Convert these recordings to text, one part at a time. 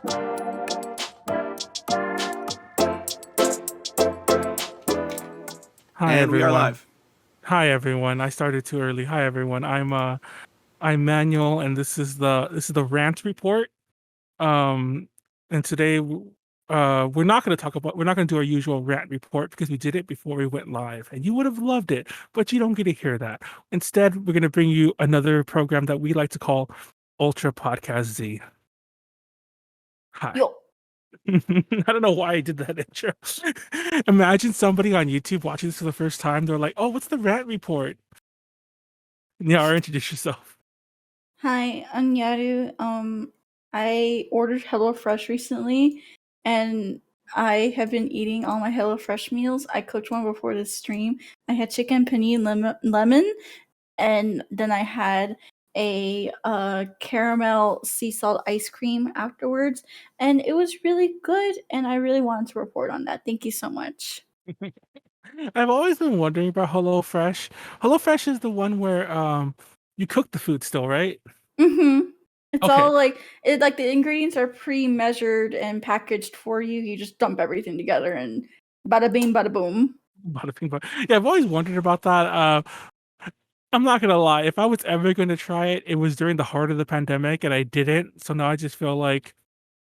Hi And we are everyone. live. Hi everyone. I started too early. Hi everyone. I'm Manuel and this is the rant report. Um and today we're not going to do our usual rant report because we did it before we went live and you would have loved it, but you don't get to hear that. Instead, we're going to bring you another program that we like to call Ultra Podcast Z. Hi. Yo. I don't know why I did that intro. Imagine somebody on YouTube watching this for the first time. They're like, "Oh, what's the rant report?" Yeah, introduce yourself. Hi, I'm Nyaru. I ordered HelloFresh recently, and I have been eating all my HelloFresh meals. I cooked one before this stream. I had chicken panini lemon, and then I had a caramel sea salt ice cream afterwards, and it was really good. And I really wanted to report on that. Thank you so much. I've always been wondering about HelloFresh. HelloFresh is the one where you cook the food still, right? Mm-hmm. It's Okay. all like the ingredients are pre-measured and packaged for you. You just dump everything together and bada bing, bada boom. Bada bing, yeah, I've always wondered about that. I'm not gonna lie. If I was ever going to try it, it was during the heart of the pandemic, and I didn't. So now I just feel like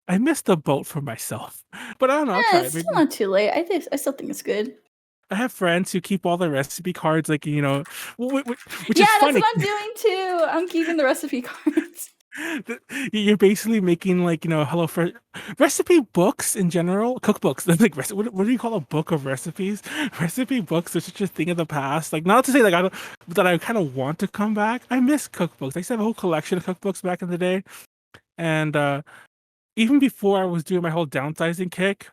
I missed the boat for myself. But I don't know. I'll try It's it. still Maybe not too late. I still think it's good. I have friends who keep all the recipe cards, like which Yeah, is that's what funny. I'm doing too. I'm keeping the recipe cards. You're basically making like Hello Fresh recipe books in general, cookbooks. That's like what do you call a book of recipes? Recipe books are such a thing of the past. Like not to say like I don't that I kind of want to come back. I miss cookbooks. I used to have a whole collection of cookbooks back in the day, and even before I was doing my whole downsizing kick,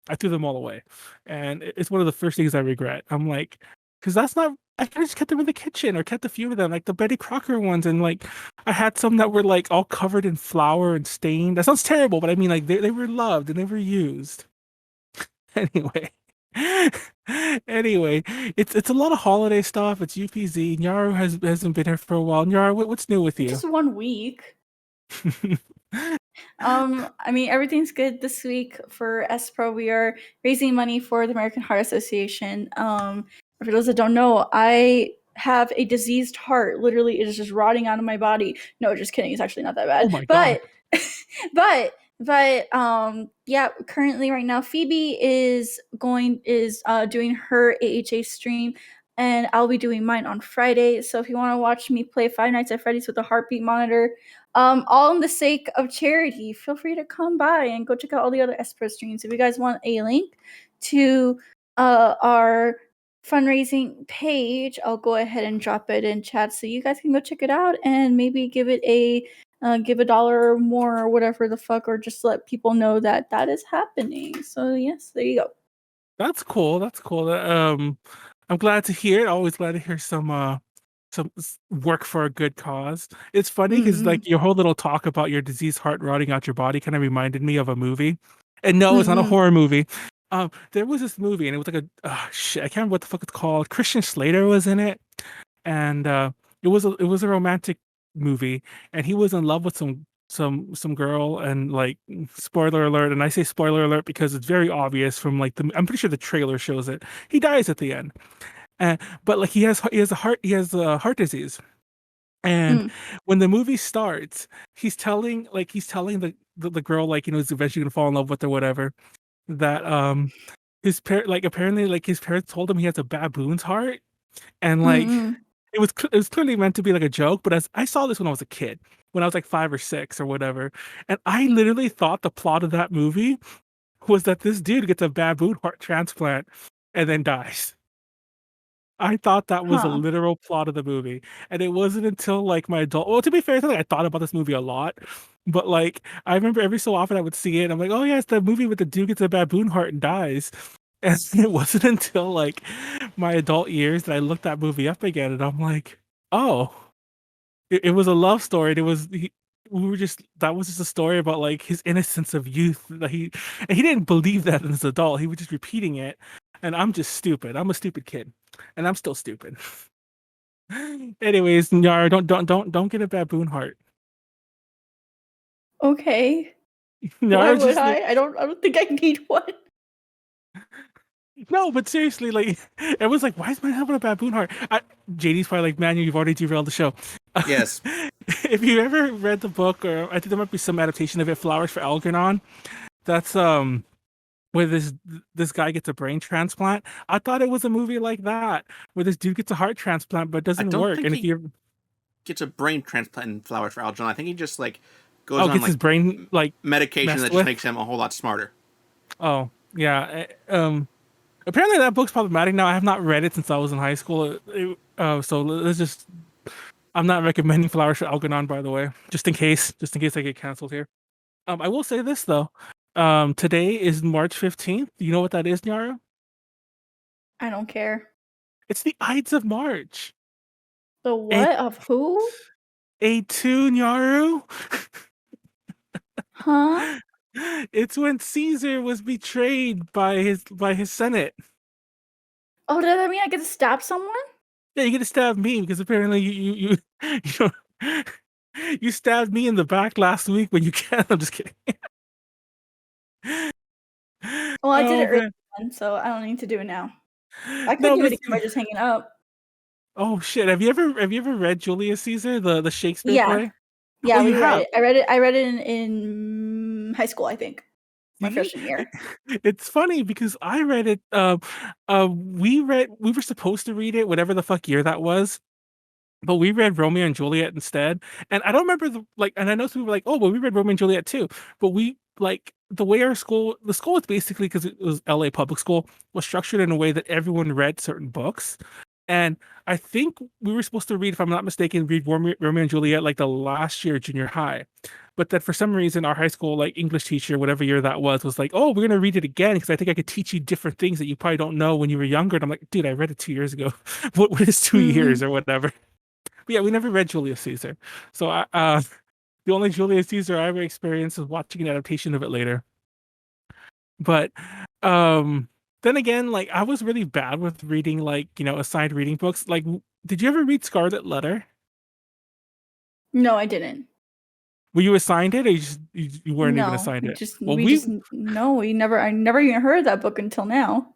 I threw them all away, and it's one of the first things I regret. I'm like, because that's not. I could have just kept them in the kitchen or kept a few of them, like the Betty Crocker ones, and like I had some that were like all covered in flour and stained. That sounds terrible, but I mean like they were loved and they were used. Anyway, anyway, it's a lot of holiday stuff. It's UPZ. Nyaru hasn't been here for a while. Nyaru, what's new with you? Just 1 week. I mean, everything's good this week for SPRO. We are raising money for the American Heart Association. For those that don't know, I have a diseased heart. Literally, it is just rotting out of my body. No, just kidding. It's actually not that Oh bad. my God. But yeah, currently right now, Phoebe is doing her AHA stream, and I'll be doing mine on Friday. So if you want to watch me play Five Nights at Freddy's with a heartbeat monitor, all in the sake of charity, feel free to come by and go check out all the other Espro streams. If you guys want a link to our fundraising page, I'll go ahead and drop it in chat so you guys can go check it out and maybe give it a give $1 or more or whatever the fuck, or just let people know that that is happening. So yes, there you go. That's cool. That's cool. I'm glad to hear it. Always glad to hear some work for a good cause. It's funny because Mm-hmm. like your whole little talk about your diseased heart rotting out your body kind of reminded me of a movie. And no, it's not a Mm-hmm. horror movie. There was this movie and it was like shit, I can't remember what the fuck it's called. Christian Slater was in it, and it was a romantic movie, and he was in love with some girl, and like spoiler alert, and I say spoiler alert because it's very obvious from like I'm pretty sure the trailer shows it. He dies at the end, and but like he has a heart disease, and Mm. when the movie starts, he's telling the girl, like is eventually gonna fall in love with or whatever, that apparently like his parents told him he has a baboon's heart, and like Mm-hmm. it was clearly meant to be like a joke, but as I saw this when I was a kid, when I was like 5 or 6 or whatever, and I literally thought the plot of that movie was that this dude gets a baboon heart transplant and then dies. I thought that was a Huh. literal plot of the movie, and it wasn't until like my adult. Well, to be fair, it's not like I thought about this movie a lot, but like I remember every so often I would see it. And I'm like, oh yeah, it's the movie with the dude gets a baboon heart and dies. And it wasn't until like my adult years that I looked that movie up again, and I'm like, oh, it was a love story. And we were just that was just a story about like his innocence of youth. That he didn't believe that as an adult. He was just repeating it, and I'm just stupid. I'm a stupid kid, and I'm still stupid. Anyways, Nyara, don't get a baboon heart. Okay. Why Nyaru would just like I? I don't think I need one. no, but seriously, like it was like, why is my having a baboon heart? JD's probably like, man, you've already derailed the show. Yes. If you ever read the book, or I think there might be some adaptation of it, Flowers for Algernon. That's where this guy gets a brain transplant. I thought it was a movie like that, where this dude gets a heart transplant but it I doesn't don't work. think And if he you gets a brain transplant in Flowers for Algernon. I think he just like goes oh on gets his like brain like medication messed that just with. makes him a whole lot smarter. Oh yeah. Apparently that book's problematic now. I have not read it since I was in high school. So let's just. I'm not recommending Flowers for Algernon, by the way, just in case I get canceled here. I will say this though. Today is March 15th. Do you know what that is, Nyaru? I don't care. It's the Ides of March. The A what of who? A2, Nyaru. Huh? It's when Caesar was betrayed by his senate. Oh, does that mean I get to stab someone? Yeah, you get to stab me because apparently you know, you stabbed me in the back last week when you can. I'm just kidding. Well, I did Oh it earlier, man, so I don't need to do it now. I could no, do it but again by just hanging up. oh shit, have you ever read Julius Caesar, the Shakespeare Yeah. play? Oh, Yeah, you we read have. it. I read it in high school, I think. My See, freshman year. it's funny because I read it. We were supposed to read it, whatever the fuck year that was. But we read Romeo and Juliet instead. And I don't remember and I know some people were like, oh, well, we read Romeo and Juliet too. But we like the way the school was basically because it was LA public school, was structured in a way that everyone read certain books. And I think we were supposed to read, if I'm not mistaken, read Romeo and Juliet like the last year of junior high. But that for some reason our high school like English teacher, whatever year that was like, oh, we're gonna read it again because I think I could teach you different things that you probably don't know when you were younger. And I'm like, dude, I read it 2 years ago. What is 2 years Mhm. or whatever? But yeah, we never read Julius Caesar. So the only Julius Caesar I ever experienced was watching an adaptation of it later. But um then again, like I was really bad with reading like, assigned reading books. Like did you ever read Scarlet Letter? No, I didn't. Were you assigned it or you weren't even No, assigned it? Well, we just no, we never I never even heard of that book until now.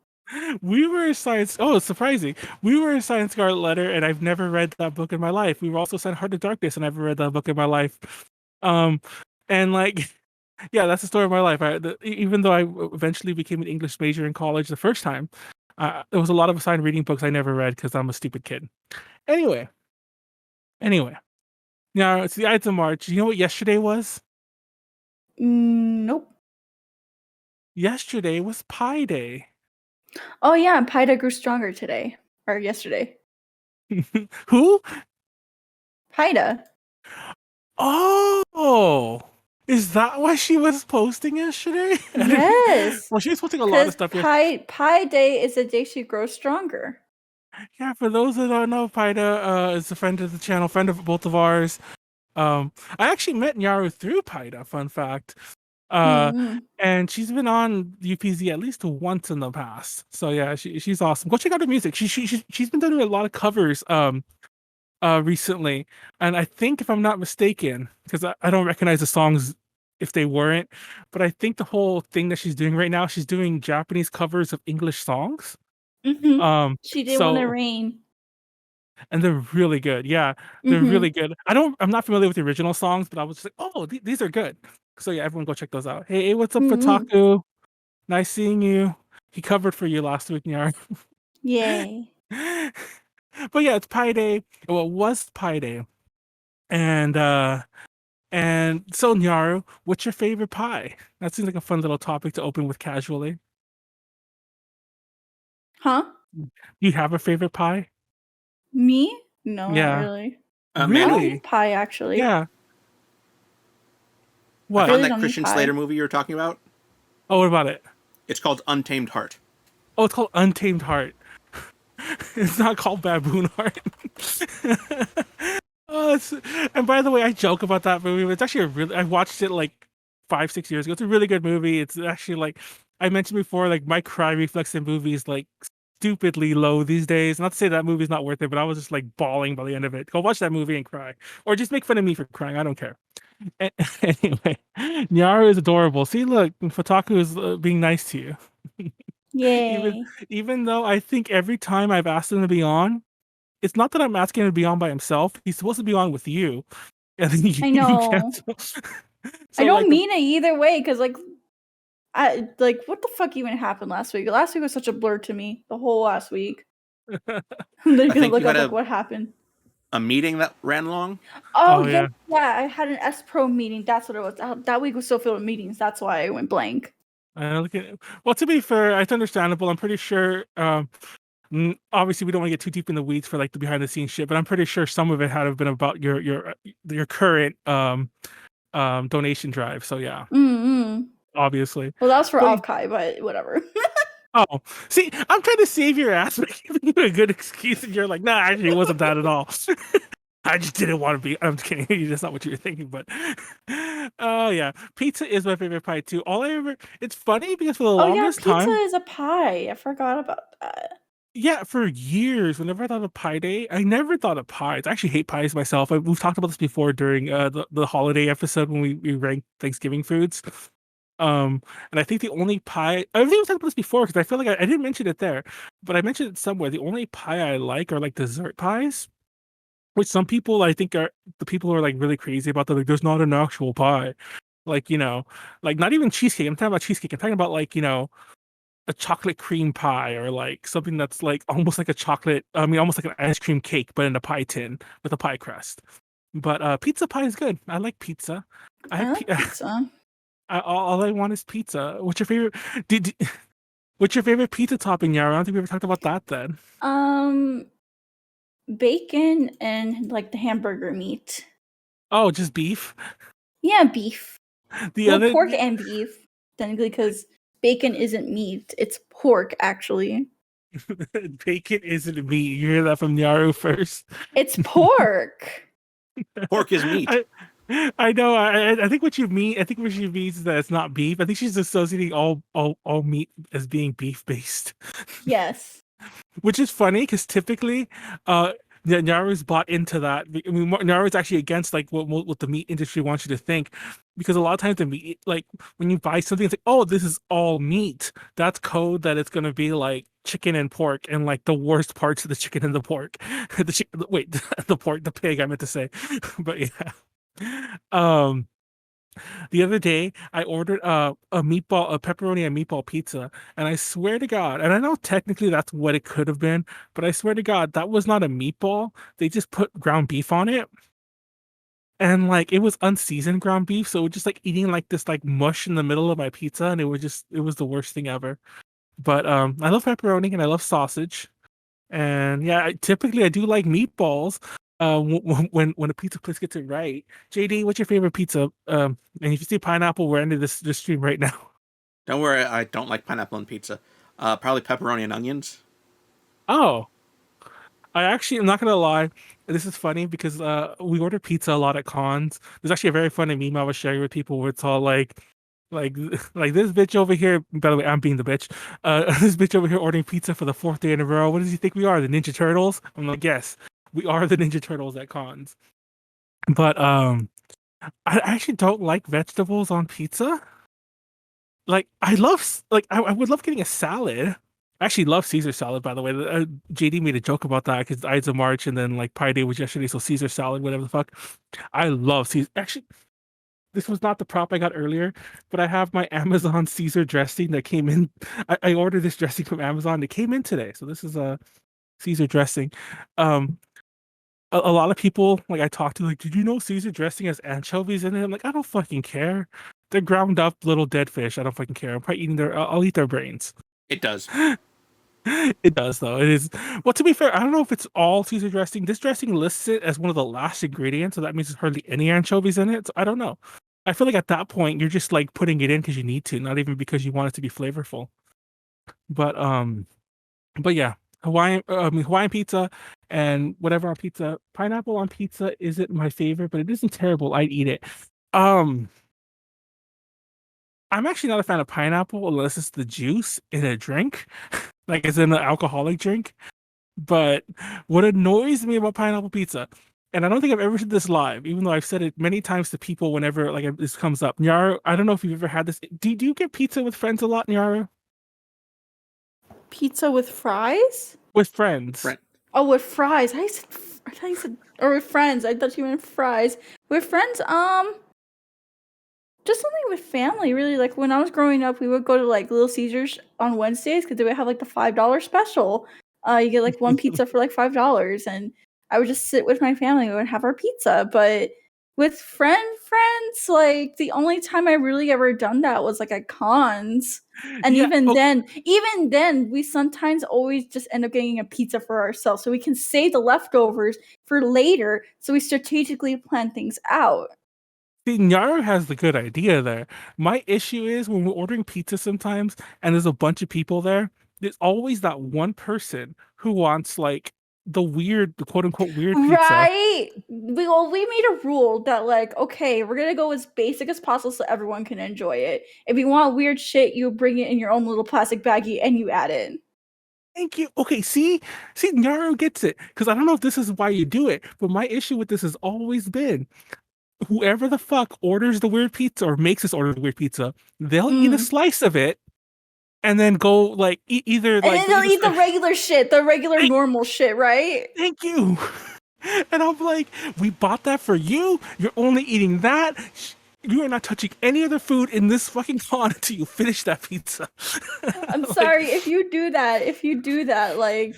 we were assigned oh, it's surprising. We were assigned Scarlet Letter and I've never read that book in my life. We were also assigned Heart of Darkness and I've never read that book in my life. Um and like yeah, that's the story of my life. Even though I eventually became an English major in college the first time, there was a lot of assigned reading books I never read because I'm a stupid kid. Anyway, anyway, now it's the Ides of March. You know what yesterday was? Nope. Yesterday was Pi Day. Oh yeah, Pida grew stronger today or yesterday. Who? Pida. Oh, is that why she was posting yesterday? Yes. Well, she was posting a lot of Because stuff here. Pi Day is the day she grows stronger. Yeah, for those that don't know, Paida is a friend of the channel, friend of both of ours. I actually met Nyaru through Paida, fun fact. Uh, Mm-hmm. and she's been on UPZ at least once in the past. So yeah, she's awesome. Go check out her music. She's been doing a lot of covers recently. And I think if I'm not mistaken, because I don't recognize the songs if they weren't, but I think the whole thing that she's doing right now, she's doing Japanese covers of English songs. Mm-hmm. Um, She did When It so Rain. and they're really good. Yeah, they're Mm-hmm. really good. I'm not familiar with the original songs, but I was just like, oh, these are good. So yeah, everyone go check those out. Hey, what's up, Mm-hmm. Fataku? Nice seeing you. He covered for you last week, Nyar. Yay. But yeah, it's Pi Day. Well, it was Pi Day, and so Nyaru, what's your favorite pie? That seems like a fun little topic to open with casually. Huh? Do you have a favorite pie? Me? No, not Yeah, really. I don't Manuel, eat really? pie actually. Yeah. I I What? found really that don't eat Christian Slater pie. movie you were talking about. Oh, what about it? It's called Untamed Heart. Oh, it's called Untamed Heart. It's not called Baboon Heart. Oh, and by the way, I joke about that movie, but it's actually I watched it like 5, 6 years ago. It's a really good movie. It's actually like I mentioned before, like my cry reflex in movies like stupidly low these days. Not to say that movie's not worth it, but I was just like bawling by the end of it. Go watch that movie and cry, or just make fun of me for crying. I don't care. A- Anyway, Nyaru is adorable. See, look, Futaku is being nice to you. Even Yay. even though I think every time I've asked him to be on, it's not that I'm asking him to be on by himself. He's supposed to be on with you, and then I you know. cancel. I So don't like the mean it either way, because I like what the fuck even happened last week? Last week was such a blur to me. The whole last week. I'm I gonna think look you had up like what happened. a meeting that ran long. Oh oh yeah, yeah, yeah. I had an S Pro meeting. That's what it was. That week was so filled with meetings. That's why I went blank. look at well. To be fair, it's understandable. I'm pretty sure. Obviously, we don't want to get too deep in the weeds for like the behind the scenes shit, but I'm pretty sure some of it had have been about your current donation drive. So yeah, Mm-hmm. obviously. Well, that was for But Avkai, but whatever. oh, see, I'm trying to save your ass by giving you a good excuse, and you're like, nah, actually, it wasn't that at all. I just didn't want to be. I'm just kidding. That's not what you were thinking, but oh yeah, pizza is my favorite pie too. All I ever, it's funny because for the Oh yeah, longest pizza time, is a pie. I forgot about that. yeah, for years, whenever I thought of Pie Day, I never thought of pies. I actually hate pies myself. We've talked about this before during the holiday episode when we ranked Thanksgiving foods. And I think the only pie I think we've talked about this before because I feel like I didn't mention it there, but I mentioned it somewhere. The only pie I like are like dessert pies, which some people I think are the people who are like really crazy about. Like, there's not an actual pie, like like not even cheesecake. I'm talking about cheesecake. I'm talking about like a chocolate cream pie or like something that's like almost like a chocolate. I mean, almost like an ice cream cake, but in a pie tin with a pie crust. But pizza pie is good. I like pizza. I I had like pizza. all I want is pizza. What's your favorite? What's your favorite pizza topping, Yara? I don't think we ever talked about that then. Um, bacon and like the hamburger meat. Oh, just beef. Yeah, beef. The Well, other pork and beef, technically, because bacon isn't meat; it's pork, actually. bacon isn't meat. You hear that from Nyaru first. It's pork. Pork is meat. I I know. I think what you mean. I think what she means is that it's not beef. I think she's associating all meat as being beef based. Yes. Which is funny because typically, uh, Nyaru's bought into that. I mean, Nyaru's actually against like what the meat industry wants you to think, because a lot of times the meat, like when you buy something, it's like, oh, this is all meat. That's code that it's gonna be like chicken and pork, and like the worst parts of the chicken and the pork, the chicken. Wait, the pork, the pig. I meant to say, but yeah. Um, the other day, I ordered a pepperoni and meatball pizza, and I swear to God, and I know technically that's what it could have been, but I swear to God, that was not a meatball. They just put ground beef on it, and like it was unseasoned ground beef, so it was just like eating like this like mush in the middle of my pizza, and it was the worst thing ever. But I love pepperoni and I love sausage. And yeah, typically I do like meatballs. When a pizza place gets it right. JD, what's your favorite pizza? And if you see pineapple, we're ending this stream right now. Don't worry, I don't like pineapple on pizza. Probably pepperoni and onions. Oh, I actually am not gonna lie. This is funny because we order pizza a lot at cons. There's actually a very funny meme I was sharing with people where it's all like like this bitch over here. By the way, I'm being the bitch. This bitch over here ordering pizza for the fourth day in a row. What does he think we are? The Ninja Turtles? I'm like, yes, we are the Ninja Turtles at cons. But I actually don't like vegetables on pizza. Like I love like I would love getting a salad. I actually love Caesar salad, by the way. JD made a joke about that because Ides of March and then like Pie Day was yesterday, so Caesar salad, whatever the fuck. I love Caesar. Actually, this was not the prop I got earlier, but I have my Amazon Caesar dressing that came in. I ordered this dressing from Amazon. It came in today, so this is a Caesar dressing. Um, a lot of people like I talked to like, did you know Caesar dressing has anchovies in it? I'm like, I don't fucking care. They're ground up little dead fish. I don't fucking care. I'm probably eating their. I'll eat their brains. It does. It does though. It is. Well, to be fair, I don't know if it's all Caesar dressing. This dressing lists it as one of the last ingredients, so that means there's hardly any anchovies in it. So I don't know. I feel like at that point you're just like putting it in because you need to, not even because you want it to be flavorful. But but yeah, Hawaiian pizza and whatever on pizza. Pineapple on pizza isn't my favorite, but it isn't terrible. I'd eat it. Um, I'm actually not a fan of pineapple unless it's the juice in a drink. like it's in an alcoholic drink. But what annoys me about pineapple pizza, and I don't think I've ever said this live, even though I've said it many times to people whenever like this comes up. Nyaru, I don't know if you've ever had this. Do you get pizza with friends a lot, Nyaru? Pizza with fries? With friends? Right. Oh, with fries. I thought you said, or with friends. I thought you meant fries. With friends, just something with family, really. Like when I was growing up, we would go to like Little Caesars on Wednesdays because they would have like the $5 special. You get like one pizza for like $5, and I would just sit with my family. We would have our pizza. But with friends, like the only time I really ever done that was like at cons. And Yeah. even then, we sometimes always just end up getting a pizza for ourselves so we can save the leftovers for later. So we strategically plan things out. See, Nyaru has the good idea there. My issue is when we're ordering pizza sometimes and there's a bunch of people there, there's always that one person who wants like the quote unquote weird pizza. Right. We made a rule that like, okay, we're gonna go as basic as possible so everyone can enjoy it. If you want weird shit, you bring it in your own little plastic baggie and you add it. Thank you. Okay, see, Nyaru gets it. Because I don't know if this is why you do it, but my issue with this has always been whoever the fuck orders the weird pizza or makes us order the weird pizza, they'll eat a Mm. slice of it and then go like either And like then they'll eat the regular shit, the regular Hey, normal shit, right? thank you. And I'm like, we bought that for you. You're only eating that. You are not touching any other food in this fucking con until you finish that pizza. I'm Like, sorry if you do that. If you do that, like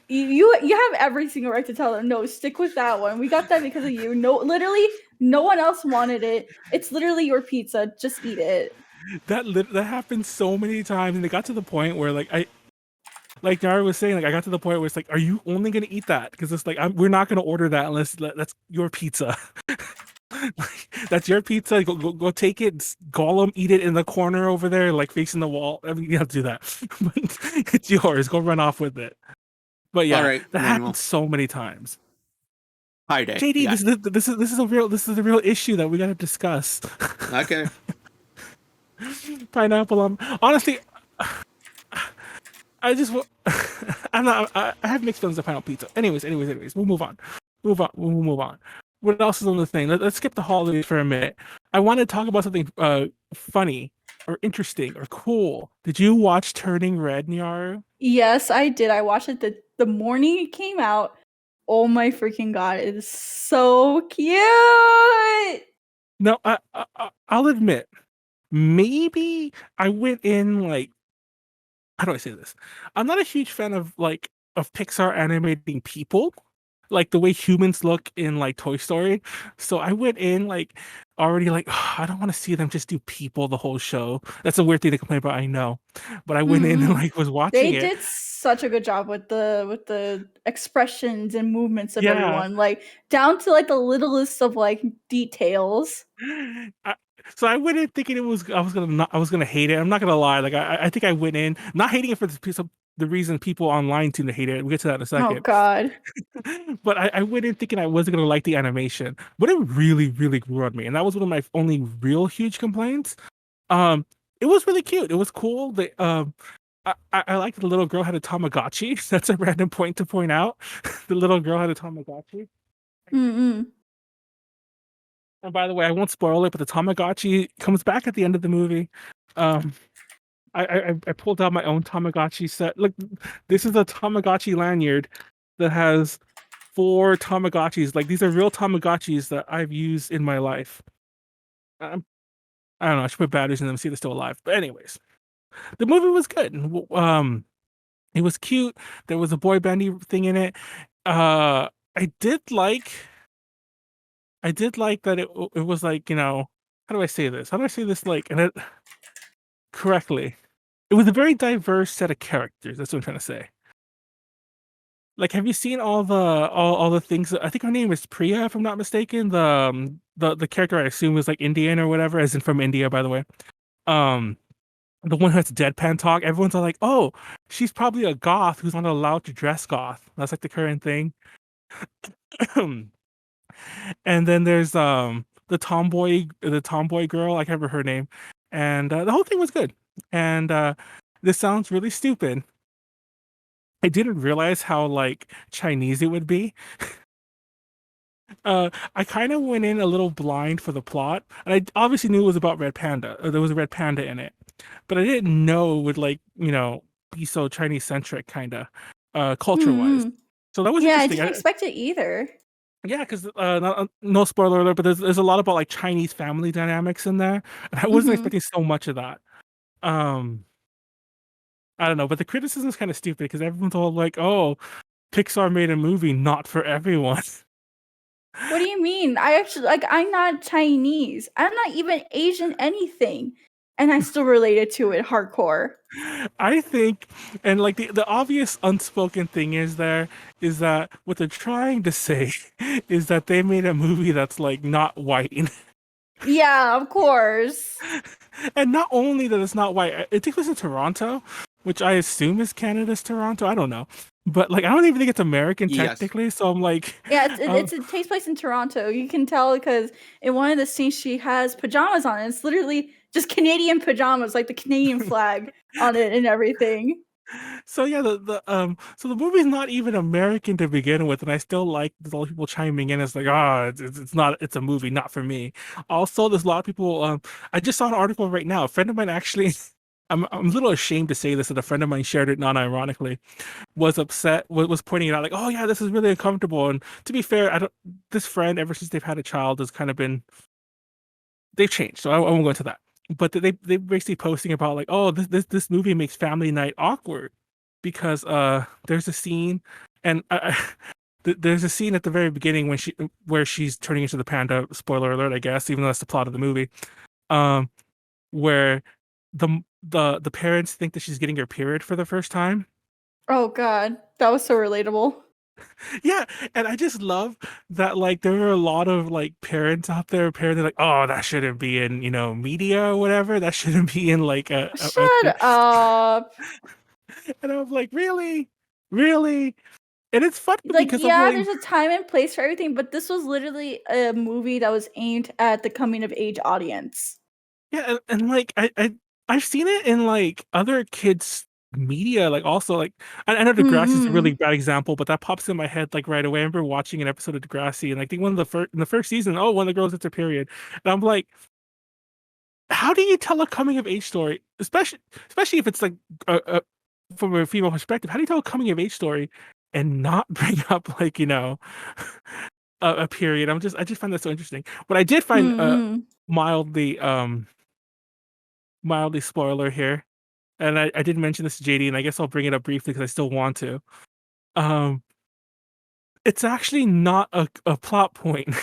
you have every single right to tell them no, stick with that one. We got that because of you. No, literally, no one else wanted it. It's literally your pizza. Just eat it. that happened so many times, and it got to the point where like Nara was saying, like I got to the point where it's like, are you only gonna eat that? Because it's like we're not gonna order that unless that's your pizza. Like, that's your pizza. Go take it. Gollum, eat it in the corner over there, like facing the wall. I mean, you have to do that, but it's yours. Go run off with it. But All yeah, right, that Manuel. happens so many times. Hi, Day. JD, Yeah. this is a real issue that we gotta discuss. Okay. Pineapple. Honestly, I just I'm not. I have mixed feelings of pineapple pizza. Anyways, we'll move on. We'll move on. What else is on the thing? Let's skip the holidays for a minute. I want to talk about something funny or interesting or cool. Did you watch Turning Red, Nyaru? Yes, I did. I watched it the morning it came out. Oh my freaking god, it is so cute. No, I'll admit, maybe I went in like, how do I say this? I'm not a huge fan of of Pixar animating people, like the way humans look in like Toy Story. So I went in like already like, I don't want to see them just do people the whole show. That's a weird thing to complain about, I know. But I went in and Mm-mm. like was watching They it. did such a good job with the expressions and movements of Yeah. everyone, like down to like the littlest of like details. I, so I went in thinking I was gonna hate it. I'm not gonna lie. Like I think I went in not hating it for the reason people online seem to hate it. We'll get to that in a Oh second. god. But I went in thinking I wasn't gonna like the animation, but it really grew on me, and that was one of my only real huge complaints. Um, it was really cute. It was cool. I liked the little girl had a Tamagotchi. That's a random point to point out. The little girl had a Tamagotchi. Mm-mm. And by the way, I won't spoil it, but the Tamagotchi comes back at the end of the movie. Um, I pulled out my own Tamagotchi set. Look, this is a Tamagotchi lanyard that has 4 Tamagotchis. Like these are real Tamagotchis that I've used in my life. Um, I don't know. I should put batteries in them, see if they're still alive. But anyways, the movie was good. It was cute. There was a boy bandy thing in it. Uh, I did like. I did like that it was like, how do I say this? How do I say this like and it correctly? It was a very diverse set of characters. That's what I'm trying to say. Like, have you seen all the things? I think her name is Priya, if I'm not mistaken. The character I assume is like Indian or whatever, as in from India, by the way. Um, the one who has deadpan talk. Everyone's all like, "Oh, she's probably a goth who's not allowed to dress goth." That's like the current thing. And then there's the tomboy girl. I can't remember her name, and the whole thing was good. And this sounds really stupid, I didn't realize how like Chinese it would be. I kind of went in a little blind for the plot, and I obviously knew it was about Red Panda. There was a Red Panda in it, but I didn't know it would like be so Chinese centric kind of culture wise. Mm-hmm. So that was Yeah, I interesting. didn't expect it either. Yeah, because no spoiler alert, but there's a lot about like Chinese family dynamics in there, and I wasn't Mm-hmm. expecting so much of that. Um, I don't know, but the criticism is kind of stupid because everyone's all like, "Oh, Pixar made a movie not for everyone." What do you mean? I actually like I'm not Chinese. I'm not even Asian anything. And I still related to it hardcore. I think, and like the obvious unspoken thing is that what they're trying to say is that they made a movie that's like not white. Yeah, of course. And not only that it's not white, it takes place in Toronto, which I assume is Canada's Toronto. I don't know. But like I don't even think it's American Yes. technically, so I'm like Yeah, um, it takes place in Toronto. You can tell because in one of the scenes she has pajamas on. It's literally just Canadian pajamas, like the Canadian flag on it and everything. so yeah, so the movie's not even American to begin with, and I still like there's a lot of people chiming in. It's like, it's not, it's a movie, not for me. Also, there's a lot of people. I just saw an article right now. A friend of mine actually, I'm a little ashamed to say this, that a friend of mine shared it non-ironically. Was upset, was pointing it out, like, oh yeah, this is really uncomfortable. And to be fair, I don't. This friend, ever since they've had a child, has kind of been they've changed. So I won't go into that. But they basically posting about like, oh, this movie makes family night awkward because there's a scene and there's a scene at the very beginning when where she's turning into the panda. Spoiler alert, I guess, even though that's the plot of the movie. Um, where the parents think that she's getting her period for the first time. Oh god, that was so relatable. Yeah, and I just love that like there are a lot of like parents out there apparently like, oh, that shouldn't be in, media or whatever. That shouldn't be in like a thing. Shut up. And I'm like, really? Really? And it's funny Like, because I'm yeah, like, there's a time and place for everything, but this was literally a movie that was aimed at the coming of age audience. yeah, and like I've seen it in like other kids media, like also like I know Degrassi is a really Mm-mm. bad example, but that pops in my head like right away. I remember watching an episode of Degrassi, and I think one of the first in the first season, oh, one of the girls gets her period, and I'm like, how do you tell a coming of age story, especially if it's like from a female perspective? How do you tell a coming of age story and not bring up like a period? I just find that so interesting. What I did find Mm-mm. mildly mildly spoiler here, and I did mention this to JD, and I guess I'll bring it up briefly because I still want to. Um, it's actually not a plot point.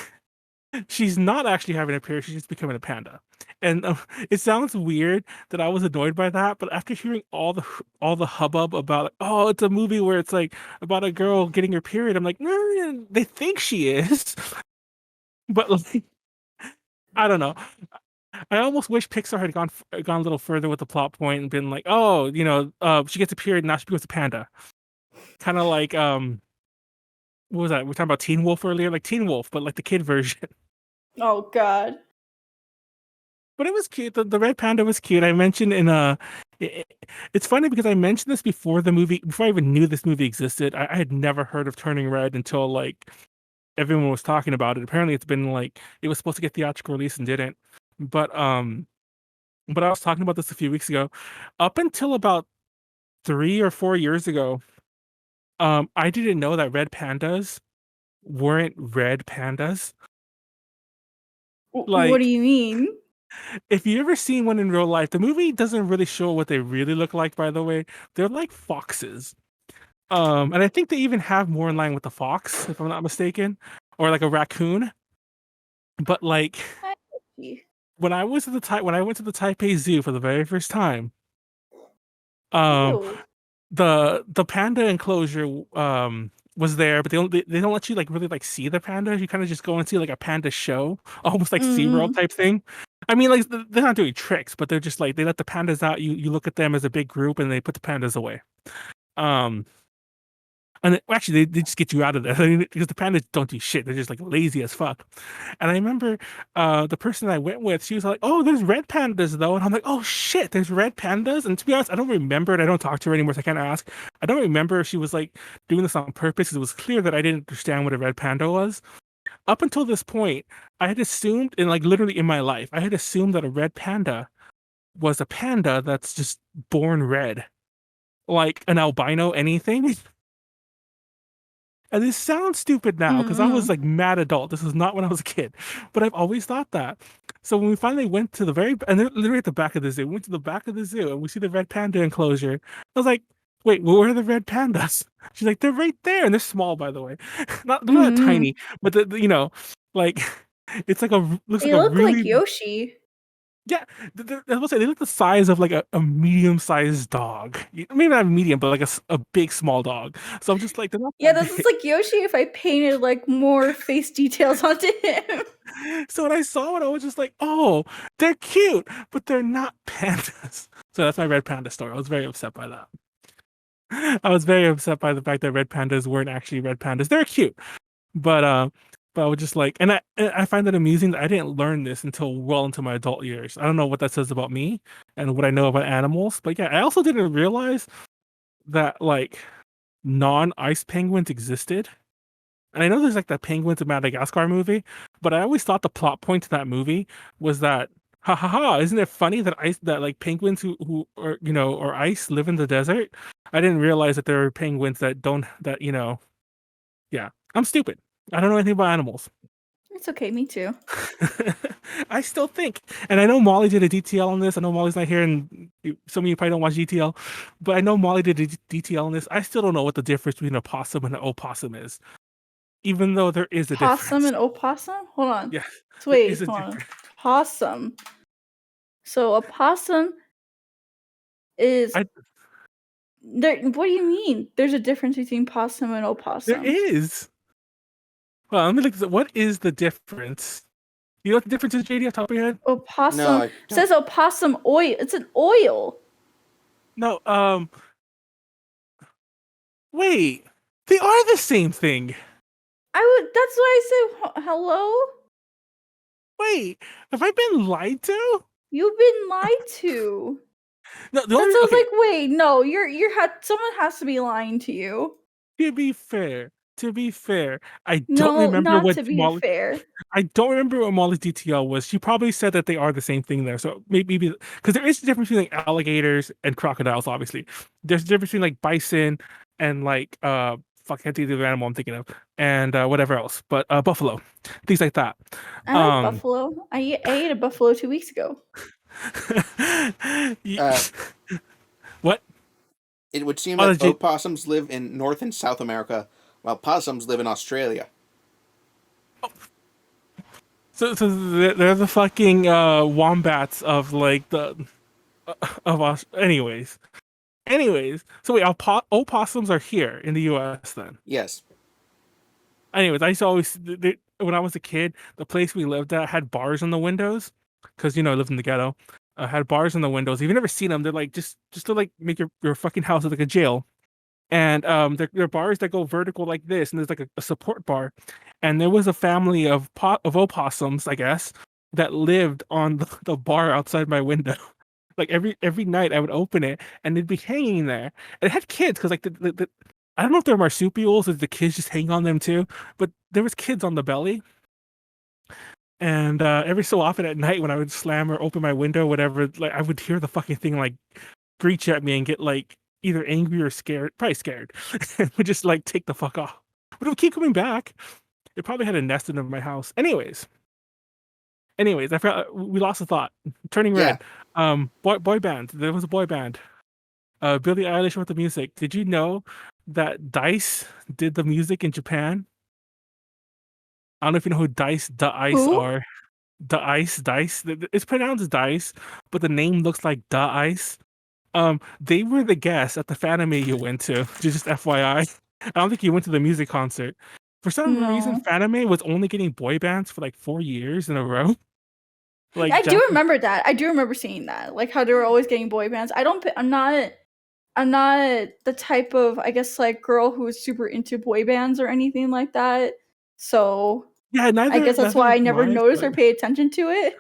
She's not actually having a period, she's just becoming a panda. And it sounds weird that I was annoyed by that, but after hearing all the hubbub about like, oh, it's a movie where it's like about a girl getting her period, I'm like, "Mm, they think she is," but like, I don't know. I almost wish Pixar had gone a little further with the plot point and been like, oh, she gets a period, now she becomes a panda. Kind of like what was that? We were talking about Teen Wolf earlier, like Teen Wolf, but like the kid version. Oh god. But it was cute. The red panda was cute. I mentioned it's funny because I mentioned this before the movie, before I even knew this movie existed. I had never heard of Turning Red until like everyone was talking about it. Apparently, it's been like it was supposed to get theatrical release and didn't. But but I was talking about this a few weeks ago. Up until about 3 or 4 years ago, I didn't know that red pandas weren't red pandas. What do Like you mean? if you ever seen one in real life, the movie doesn't really show what they really look like, by the way. They're like foxes. And I think they even have more in line with the fox, if I'm not mistaken, or like a raccoon. But like I see. when I went to the Taipei Zoo for the very first time, um, Ew. the panda enclosure was there, but they don't let you like really like see the panda. You kind of just go and see like a panda show, almost like SeaWorld Mm-mm. type thing. I mean, like they're not doing tricks, but they're just like they let the pandas out. You look at them as a big group, and they put the pandas away. Um, And actually, they just get you out of there because the pandas don't do shit. They're just like lazy as fuck. And I remember the person I went with, she was like, "Oh, there's red pandas though," and I'm like, "Oh shit, there's red pandas." And to be honest, I don't remember it. I don't talk to her anymore, so I can't ask. I don't remember if she was like doing this on purpose. It was clear that I didn't understand what a red panda was. Up until this point, I had assumed, and like literally in my life, I had assumed that a red panda was a panda that's just born red, like an albino anything. And this sounds stupid now because I was Mm-mm. like mad adult. This was not when I was a kid, but I've always thought that. So when we finally went to the and they're literally at the back of the zoo, we went to the back of the zoo and we see the red panda enclosure. I was like, wait, well, where are the red pandas? She's like, they're right there, and they're small, by the way. They're not Mm-mm. tiny, but like it's like looks like They a look like really Yoshi. yeah. I was say they look the size of like a medium-sized dog. Maybe not medium, but like a big small dog. So I'm just like, they're not Yeah, that this is big. like Yoshi if I painted like more face details onto him. So when I saw it, I was just like, oh, they're cute, but they're not pandas. So that's my red panda story. I was very upset by that. I was very upset by the fact that red pandas weren't actually red pandas. They're cute, but I was just like, and I find that amusing that I didn't learn this until well into my adult years. I don't know what that says about me and what I know about animals, but yeah, I also didn't realize that like non-ice penguins existed. And I know there's like that Penguins of Madagascar movie, but I always thought the plot point to that movie was that, ha ha ha, isn't it funny that like penguins who are, or ice live in the desert? I didn't realize that there are penguins that don't, yeah. I'm stupid. I don't know anything about animals. It's okay, me too. I still think, and I know Molly did a DTL on this. I know Molly's not here, and some of you probably don't watch DTL, but I know Molly did a DTL on this. I still don't know what the difference between a possum and an opossum is, even though there is a Possum difference. and opossum? Hold on. Yeah, So there is wait, a hold on. difference. Possum. So a possum is I there. What do you mean? There's a difference between possum and There opossum. is. Well, let me look. What is the difference? You know what the difference is, JD, off the top of your head? No, Opossum I don't. says opossum oil. It's an oil. No. Wait. They are the same thing. I would. That's why I said hello. Wait. Have I been lied to? You've been lied to. No. The That's only I was okay. like, wait, no, someone has to be lying to you. To be fair, I don't No, remember not what to be Molly. fair. I don't remember what Molly's DTL was. She probably said that they are the same thing there. So maybe because there is a difference between like alligators and crocodiles. Obviously, there's a difference between like bison and like fuck, I can't think of the animal I'm thinking of, and whatever else, but buffalo, things like that. I like Um, buffalo. I ate a buffalo 2 weeks ago. Uh, what? it would seem Oh, that opossums live in North and South America, while possums live in Australia. so they're the fucking wombats of like the of us. Anyways, so wait, opossums are here in the U.S. then. Yes. Anyways, I used to always when I was a kid, the place we lived at had bars on the windows because I lived in the ghetto. Had bars on the windows. If you've never seen them, they're like just to like make your fucking house look like a jail. And they're bars that go vertical like this, and there's like a support bar. And there was a family of opossums, I guess, that lived on the bar outside my window. Like every night I would open it and they'd be hanging there. And it had kids because like I don't know if they're marsupials or the kids just hang on them too, but there was kids on the belly. And every so often at night when I would slam or open my window, whatever, like I would hear the fucking thing like screech at me and get like either angry or scared, probably scared, and would just like take the fuck off. But it would keep coming back. It probably had a nest in my house. Anyways, I forgot we lost a thought. Turning Yeah. red. Boy band. There was a boy band. Billie Eilish wrote the music. Did you know that Dice did the music in Japan? I don't know if you know who Dice the Ice Who? are. Dice. It's pronounced Dice, but the name looks like the Ice. They were the guests at the Fanime you went to. Just FYI. I don't think you went to the music concert. For some reason, No. Fanime was only getting boy bands for like 4 years in a row. Like I do Japanese. remember that. I do remember seeing that. Like how they were always getting boy bands. I'm not I'm not the type of, I guess, like girl who is super into boy bands or anything like that. So Yeah, I guess that's why I never was, noticed but or pay attention to it.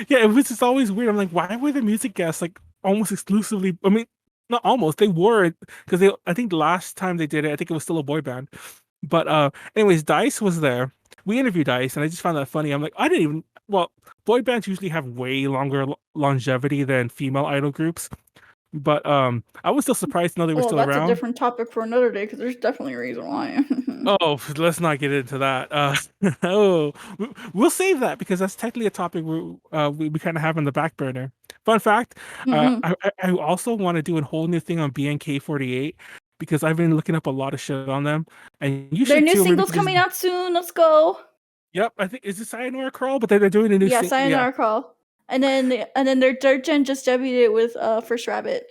yeah, it was just always weird. I'm like, why were the music guests like almost exclusively? I mean, not almost. They were because they. I think the last time they did it, I think it was still a boy band. But anyways, Dice was there. We interviewed Dice, and I just found that funny. I'm like, I didn't even. Well, boy bands usually have way longer longevity than female idol groups. But I was still surprised to know they were Well, still that's a around. different topic for another day because there's definitely a reason why. Oh, let's not get into that. Oh, we'll save that because that's technically a topic we kind of have on the back burner. Fun fact, Mm-mm. I also want to do a whole new thing on BNK48 because I've been looking up a lot of shit on them, and you Their should new too. Maybe single's just coming out soon. Let's go. yep. I think is it Sayonara Crawl, but they're doing a new Yeah, sing. Yeah, Sayonara Call. And then their third gen just debuted it with First Rabbit.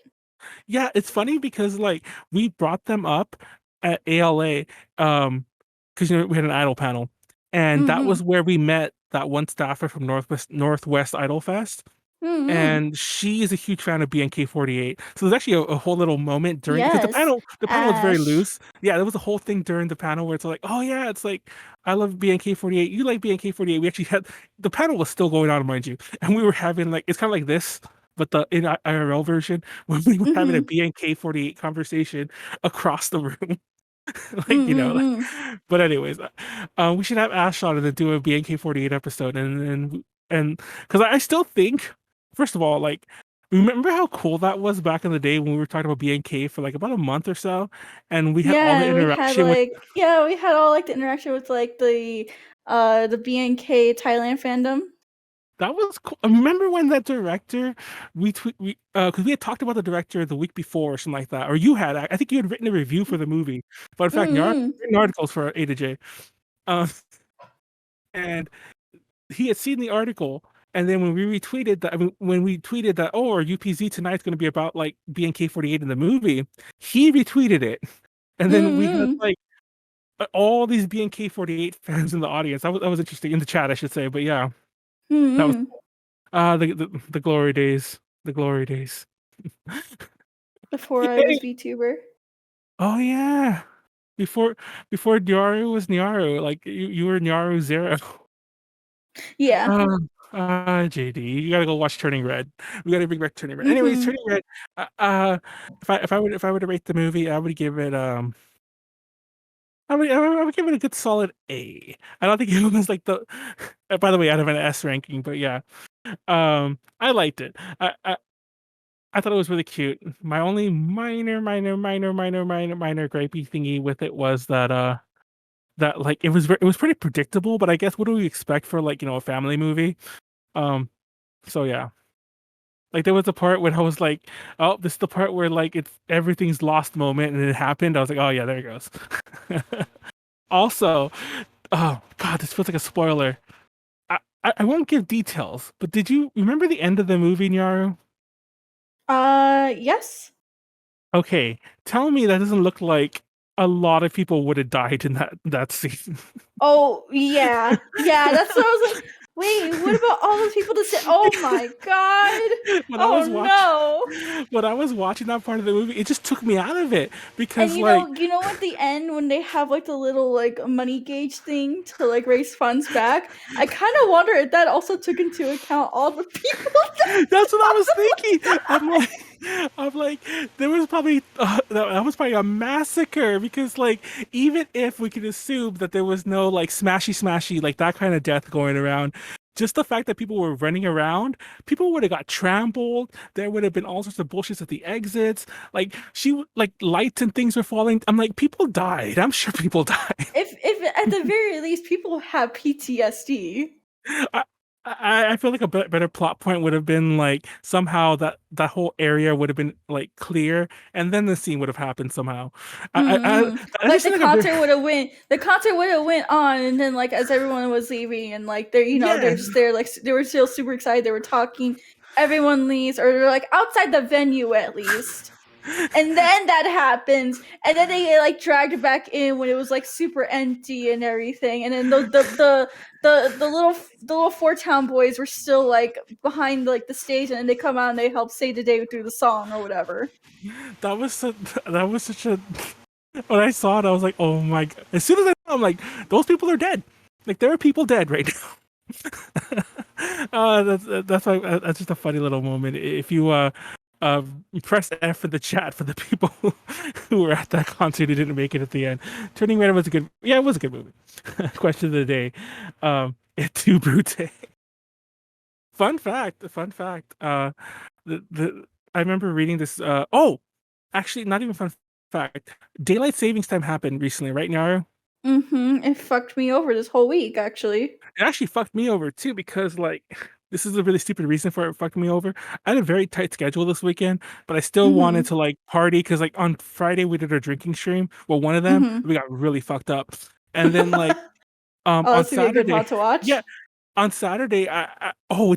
yeah. It's funny because like we brought them up at ALA, because we had an idol panel, and that Mm-hmm. was where we met that one staffer from Northwest Idol Fest. Mm-hmm. And she is a huge fan of BNK48. So there's actually a whole little moment during because Yes. the panel was very Ash. loose. Yeah, there was a whole thing during the panel where it's like, oh yeah, it's like I love BNK48, you like BNK48. We actually had the panel was still going on, mind you, and we were having like it's kind of like this, but the in IRL version when we were having a Mm-hmm. BNK48 conversation across the room. Like Mm-hmm. but anyways, we should have Ash on to do a BNK48 episode, and because I still think, first of all, like remember how cool that was back in the day when we were talking about BNK for like about a month or so, and we had all the Yeah, we had interaction with like we had all like the interaction with like the BNK Thailand fandom. that was cool. Remember when that director we because we had talked about the director the week before or something like that, or you had I think you had written a review for the movie, but in fact, Nyaru Mm-hmm. written articles for A to J. Uh, and he had seen the article, and then when we retweeted that, I mean, when we tweeted that, oh, our UPZ tonight's going to be about like BNK48 in the movie, he retweeted it, and then we had Mm-hmm. like all these BNK48 fans in the audience. That was interesting in the chat, I should say. But yeah, that was Mm-hmm. the glory days, the glory days. Before I was Yay! VTuber. Oh yeah, before Nyaru was Nyaru, like you were Nyaru Zero. Yeah. JD, you gotta go watch Turning Red. We gotta bring back Turning Red. Anyways, Mm-hmm. Turning Red. If I were to rate the movie, I would give it I would give it a good solid A. I don't think it was like the. By the way, out of an S ranking, but yeah, I liked it. I thought it was really cute. My only minor gripey thingy with it was that like it was pretty predictable. But I guess what do we expect for like a family movie? Um, so yeah. Like there was a part when I was like, "Oh, this is the part where like it's everything's lost moment," and it happened. I was like, "Oh yeah, there it goes." Also, oh god, this feels like a spoiler. I won't give details, but did you remember the end of the movie, Nyaru? Yes. Okay, tell me that doesn't look like a lot of people would have died in that scene. Oh, yeah. Yeah, that's what I was like, wait, what about all those people that said, oh my god. when I was Oh watching no. when I was watching that part of the movie, it just took me out of it And because like at the end when they have like the little like money gauge thing to like raise funds back, I kind of wonder if that also took into account all the people that's what I was that thinking. I'm like, there was probably that was probably a massacre because like even if we could assume that there was no like smashy like that kind of death going around, just the fact that people were running around, people would have got trampled. There would have been all sorts of bullshits at the exits. Like like lights and things were falling. I'm like, people died. I'm sure people died. if at the very least people have PTSD. I, I feel like a better plot point would have been like somehow that whole area would have been like clear, and then the scene would have happened somehow. Mm-hmm. I Like just like a very the concert would have went on, and then like as everyone was leaving, and like they're yeah. just there, like they were still super excited. They were talking. Everyone leaves, or they're like outside the venue at least. And then that happens, and then they get like dragged back in when it was like super empty and everything. And then the little Four Town boys were still like behind like the stage, and then they come out and they help save the day through the song or whatever. That was such a. When I saw it, I was like, oh my god. As soon as I saw it, I'm like, those people are dead. Like there are people dead right now. That's why that's just a funny little moment. If you uh press F in the chat for the people who were at that concert who didn't make it at the end. Turning Red was a good, yeah, it was a good movie. Question of the day, Et tu Brute. Fun fact, the I remember reading this. Oh, actually, not even fun fact. Daylight savings time happened recently, right, Nyaru? It fucked me over this whole week, actually. It actually fucked me over too because like this is a really stupid reason for it fucking me over. I had a very tight schedule this weekend, but I still wanted Mhm. to like party because like on Friday we did a drinking stream. Well, one of them Mhm. we got really fucked up, and then like Oh, on this would be a good Saturday, pod to yeah, watch. on Saturday oh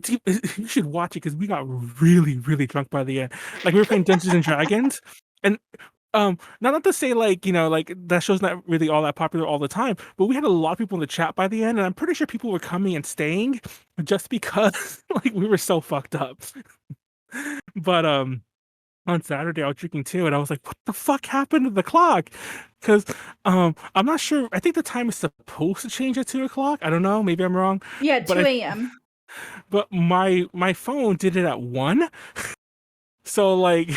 you should watch it because we got really drunk by the end. Like we were playing Dungeons and Dragons, and not to say like, like that show's not really all that popular all the time, but we had a lot of people in the chat by the end, and I'm pretty sure people were coming and staying just because like we were so fucked up. But on Saturday I was drinking too, and I was like, what the fuck happened to the clock? Because I'm not sure. I think the time is supposed to change at 2 o'clock. I don't know, maybe I'm wrong. Yeah, But 2 a.m. my phone did it at 1. So like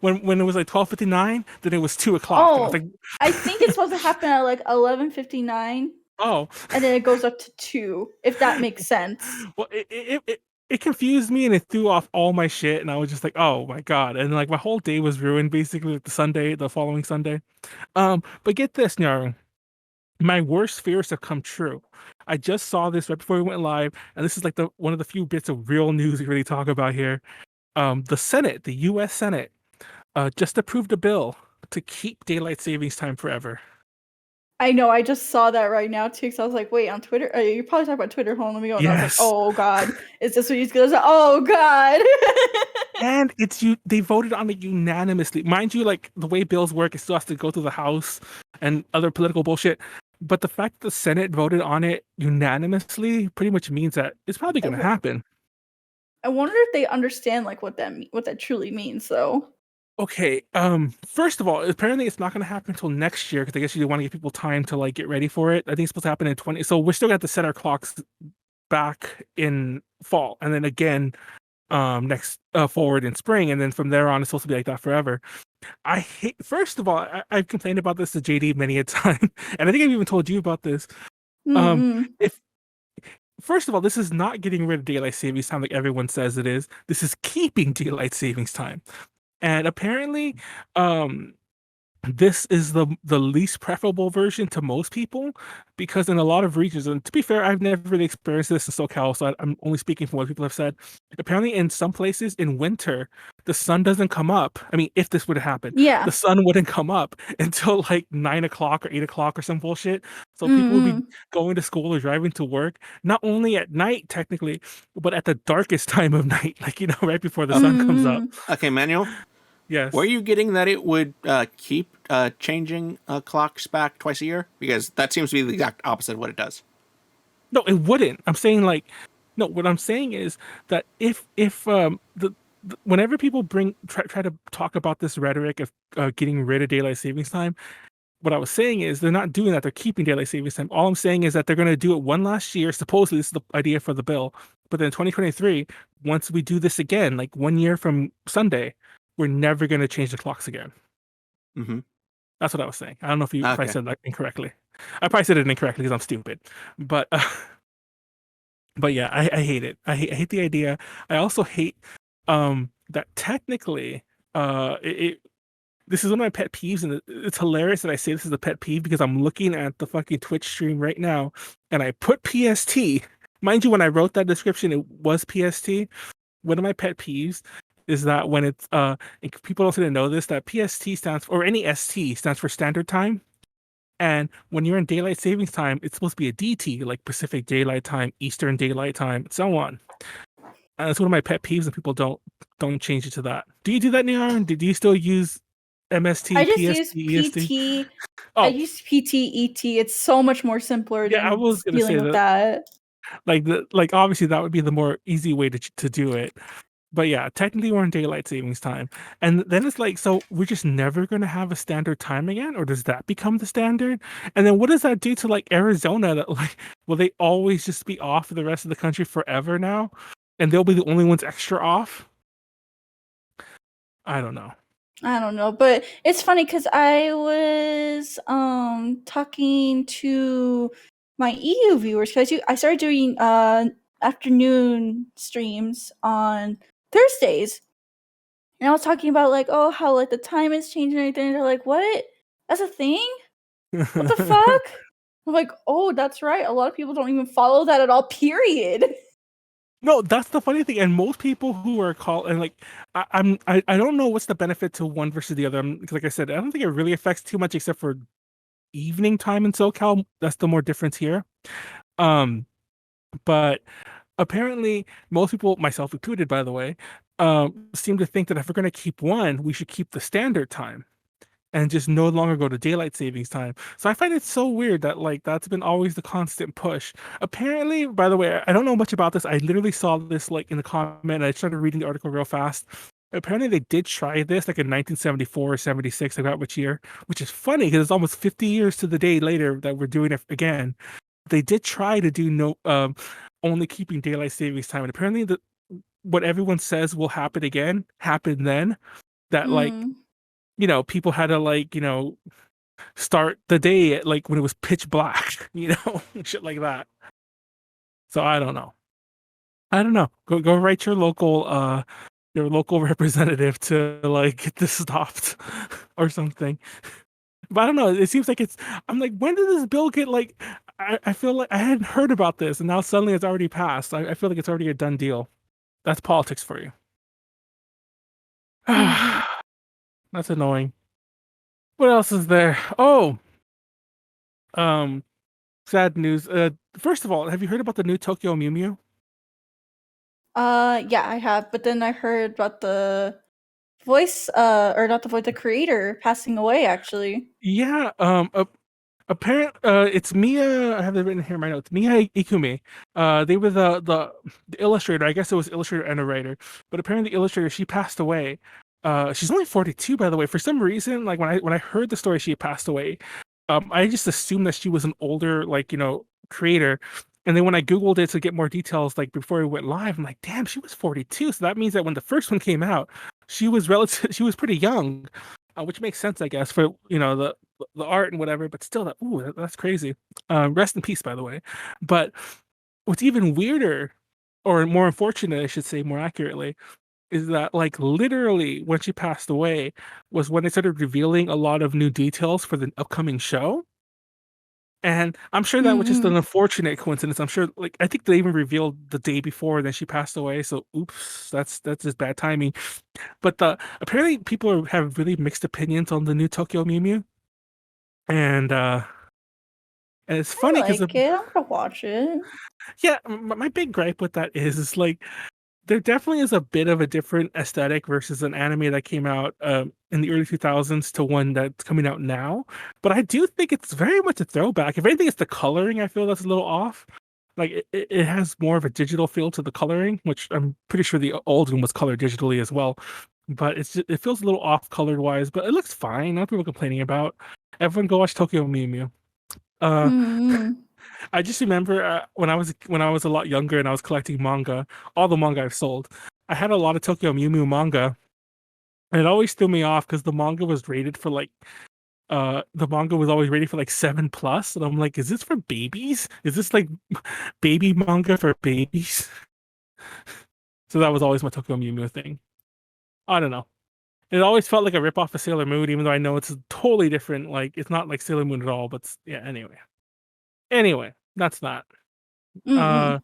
when it was like 12:59, then it was 2 o'clock, and I was Oh, like, I think it's supposed to happen at like 11:59, oh, and then it goes up to 2, if that makes sense. well, it confused me and it threw off all my shit, and I was just like, oh my god, and like my whole day was ruined basically like the following Sunday. But get this, Nyaru, my worst fears have come true. I just saw this right before we went live, and this is like the one of the few bits of real news we really talk about here. The Senate, the U.S. Senate, just approved a bill to keep daylight savings time forever. I know, I just saw that right now too, because I was like, wait, on Twitter? You're probably talking about Twitter. Hold on, let me go. And I was like, Yes. oh god, is this what he's gonna say? Oh god. And they voted on it unanimously. Mind you, like the way bills work, it still has to go through the House and other political bullshit. But the fact that the Senate voted on it unanimously pretty much means that it's probably I going to wo- happen. I wonder if they understand like what that truly means, though. Okay, first of all, apparently it's not going to happen until next year because I guess you want to give people time to like get ready for it. I think it's supposed to happen in 20. So we're still going to have to set our clocks back in fall, and then again next forward in spring, and then from there on it's supposed to be like that forever. I hate. First of all, I've complained about this to JD many a time, and I think I've even told you about this. Um, Mm-mm. if First of all, this is not getting rid of daylight savings time like everyone says it is. This is keeping daylight savings time, and apparently, um, this is the least preferable version to most people because in a lot of regions, and to be fair, I've never really experienced this in SoCal, so I'm only speaking from what people have said. Apparently, in some places in winter, the sun doesn't come up. I mean, if this would happen, the Yeah. sun wouldn't come up until like 9 o'clock or 8 o'clock or some bullshit. So people would be Mm-mm. going to school or driving to work, not only at night technically, but at the darkest time of night, like right before the Oh, sun comes up. Mm-mm. okay, Manuel. Were Yes. you getting that it would keep changing clocks back twice a year? Because that seems to be the exact opposite of what it does. No, it wouldn't. I'm saying like, no. What I'm saying is that if whenever people try to talk about this rhetoric of getting rid of daylight savings time, what I was saying is they're not doing that. They're keeping daylight savings time. All I'm saying is that they're going to do it one last year. Supposedly, this is the idea for the bill. But then 2023, once we do this again, like 1 year from Sunday, we're never going to change the clocks again. Mm-hmm. That's what I was saying. I don't know if I Okay. said that incorrectly. I probably said it incorrectly because I'm stupid. But but yeah, I hate it. I hate the idea. I also hate that technically it this is one of my pet peeves, and it's hilarious that I say this is a pet peeve because I'm looking at the fucking Twitch stream right now and I put PST. Mind you, when I wrote that description, it was PST. One of my pet peeves is that when it's and people don't seem to know this, that PST stands for, or any ST stands for standard time. And when you're in daylight savings time, it's supposed to be a DT, like Pacific Daylight Time, Eastern Daylight Time, so on. And it's one of my pet peeves, and people don't change it to that. Do you do that, Neon? Do you still use MST, I just PST, use EST. PT. I Oh, use PTET. It's so much more simpler yeah, I than was gonna dealing say with that. that. Like obviously that would be the more easy way to do it. But yeah, technically we're in daylight savings time. And then it's like, so we're just never going to have a standard time again? Or does that become the standard? And then what does that do to like Arizona that like, will they always just be off for the rest of the country forever now? And they'll be the only ones extra off? I don't know. I don't know, but it's funny because I was talking to my EU viewers because I started doing afternoon streams on Thursdays, and I was talking about like, oh, how like the time is changing and everything. And they're like, what? That's a thing? What the fuck? I'm like, oh, that's right. A lot of people don't even follow that at all. Period. No, that's the funny thing. And most people who are called and like I don't know what's the benefit to one versus the other. Like I said, I don't think it really affects too much except for evening time in SoCal. That's the more difference here. Um, but apparently most people, myself included, by the way, seem to think that if we're going to keep one, we should keep the standard time and just no longer go to daylight savings time. So I find it so weird that like that's been always the constant push. Apparently, by the way, I don't know much about this. I literally saw this like in the comment and I started reading the article real fast. Apparently they did try this like in 1974 or 76, I forgot which year, which is funny because it's almost 50 years to the day later that we're doing it again. They did try to do no only keeping daylight savings time. And apparently the what everyone says will happen again happened then. That like, Mm. people had to like, start the day at like when it was pitch black, shit like that. So I don't know. I don't know. Go write your local representative to like get this stopped or something. But I don't know. It seems like I'm like, when did this bill get like I feel like I hadn't heard about this and now suddenly it's already passed. I feel like it's already a done deal. That's politics for you. Mm-hmm. That's annoying. What else is there? Oh, um, sad news. First of all, have you heard about the new Tokyo Mew Mew? Yeah, I have, but then I heard about the voice, or not the voice, the creator passing away, actually. Yeah. Apparent. It's Mia. I have it written here in my notes. Mia Ikumi. They were the illustrator. I guess it was illustrator and a writer. But apparently, the illustrator she passed away. She's only 42, by the way. For some reason, like when I heard the story, she had passed away. I just assumed that she was an older, like creator. And then when I googled it to get more details, like before it went live, I'm like, damn, she was 42. So that means that when the first one came out, she was relative. She was pretty young, which makes sense, I guess, for the art and whatever. But still, that's crazy. Rest in peace, by the way. But what's even weirder, or more unfortunate, I should say, more accurately, is that like literally when she passed away was when they started revealing a lot of new details for the upcoming show. And I'm sure that was just Mm-hmm. an unfortunate coincidence. I'm sure, like, I think they even revealed the day before that she passed away. So, oops, that's just bad timing. But apparently people have really mixed opinions on the new Tokyo Mew Mew, and it's I funny because like it. I'm gonna watch it. yeah, my big gripe with that is like there definitely is a bit of a different aesthetic versus an anime that came out in the early 2000s to one that's coming out now. But I do think it's very much a throwback. If anything, it's the coloring I feel that's a little off. Like it has more of a digital feel to the coloring, which I'm pretty sure the old one was colored digitally as well. But it feels a little off colored wise, but it looks fine. Not people complaining about. Everyone go watch Tokyo Mew Mew. Uh, Mm-hmm. I just remember when I was a lot younger and I was collecting manga, all the manga I've sold. I had a lot of Tokyo Mew Mew manga, and it always threw me off because the manga was always rated for like 7+, and I'm like, is this for babies? Is this like baby manga for babies? So that was always my Tokyo Mew Mew thing. I don't know. It always felt like a ripoff of Sailor Moon, even though I know it's totally different. Like it's not like Sailor Moon at all, but yeah. Anyway, that's that. Mm-hmm. Uh,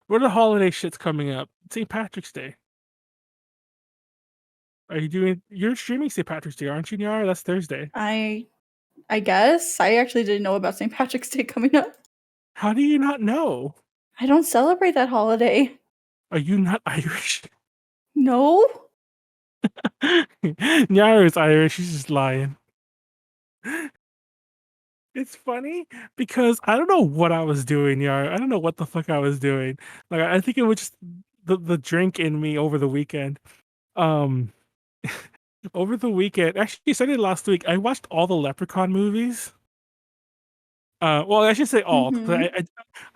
what are the holiday shits coming up? St. Patrick's Day. You're streaming St. Patrick's Day, aren't you, Nyaru? That's Thursday. I guess I actually didn't know about St. Patrick's Day coming up. How do you not know? I don't celebrate that holiday. Are you not Irish? No. Nyaru's Irish. She's just lying. It's funny because I don't know what I was doing, Yar. I don't know what the fuck I was doing. Like I think it was just the drink in me over the weekend. Um over the weekend, actually it started last week. I watched all the Leprechaun movies. Well, I should say all because Mm-hmm.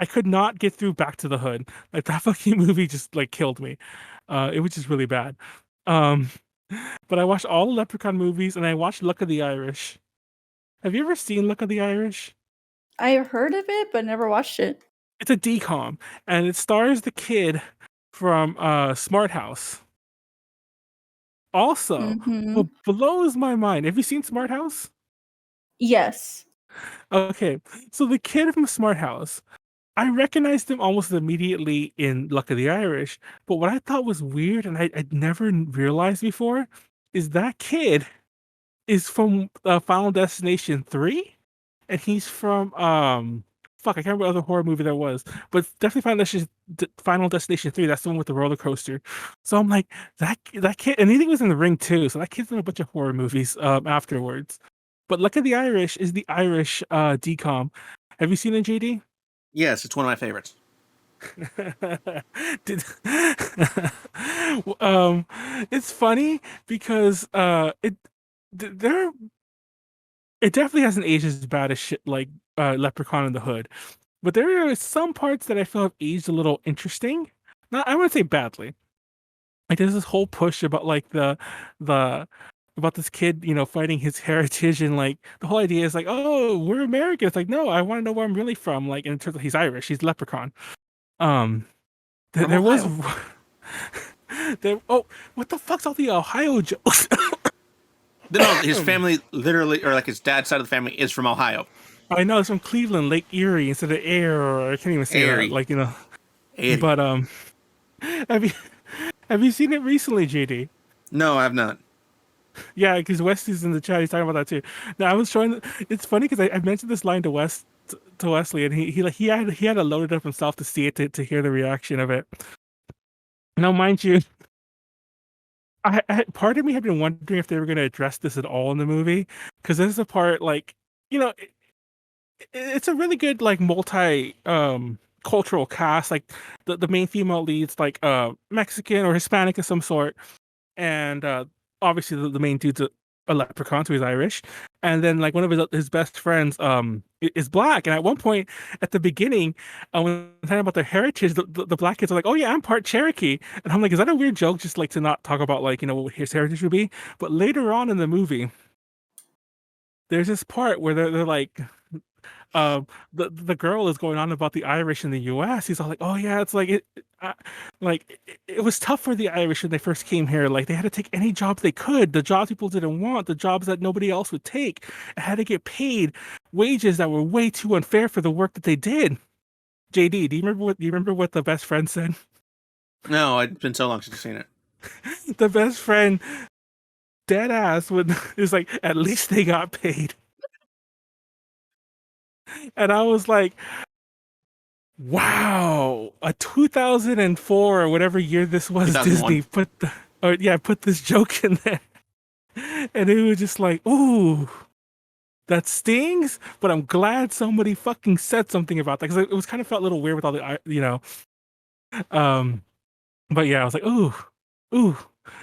I could not get through Back to the Hood. Like that fucking movie just like killed me. It was just really bad. Um, but I watched all the Leprechaun movies and I watched Luck of the Irish. Have you ever seen Luck of the Irish? I heard of it, but never watched it. It's a decom, and it stars the kid from Smart House. Also, what Mm-hmm. blows my mind. Have you seen Smart House? Yes. Okay, so the kid from Smart House, I recognized him almost immediately in Luck of the Irish, but what I thought was weird and I'd never realized before is that kid is from Final Destination 3, and he's from fuck, I can't remember what other horror movie there was, but definitely Final Destination 3. That's the one with the roller coaster. So I'm like, that kid, and he was in The Ring too. So that kid's in a bunch of horror movies afterwards. But Luck of the Irish is the Irish decom. Have you seen it, JD? Yes, it's one of my favorites. Did um it's funny because there it definitely hasn't aged as bad as shit like Leprechaun in the Hood. But there are some parts that I feel have aged a little interesting. Not I wouldn't say badly. Like there's this whole push about like the about this kid, fighting his heritage, and like the whole idea is like, oh, we're American. It's like, no, I want to know where I'm really from. Like, and in terms of he's Irish, he's Leprechaun. Um, From there was Ohio. there. Oh, what the fuck's all the Ohio jokes? No, his family literally, or like his dad's side of the family is from Ohio. I know it's from Cleveland, Lake Erie instead of Air, or I can't even say that. Airy. Like Airy. but have you have you seen it recently, JD? No, I have not. Yeah, because Wesley's in the chat. He's talking about that too. Now I was showing. It's funny because I mentioned this line to Wesley, and he had to load it up himself to see it to hear the reaction of it. Now, mind you, part of me had been wondering if they were going to address this at all in the movie, because this is a part like it's a really good like multi cultural cast. Like the main female leads like Mexican or Hispanic of some sort, and obviously the main dude's a leprechaun, so he's Irish, and then like one of his best friends is black. And at one point at the beginning, when talking about their heritage, the black kids are like, "Oh yeah, I'm part Cherokee," and I'm like, "Is that a weird joke? Just like to not talk about like what his heritage would be?" But later on in the movie, there's this part where they're like the girl is going on about the Irish in the U.S. He's all like, "Oh yeah, it's like it was tough for the Irish when they first came here. Like they had to take any job they could, the jobs people didn't want, the jobs that nobody else would take, and had to get paid wages that were way too unfair for the work that they did." JD, do you remember what the best friend said? No, it's been so long since I've seen it. The best friend, dead ass, would is like, "At least they got paid," and I was like, wow, a 2004 or whatever year this was, 2001. Disney put this joke in there, and it was just like, ooh, that stings. But I'm glad somebody fucking said something about that, because it was kind of felt a little weird with all um. But yeah, I was like, ooh,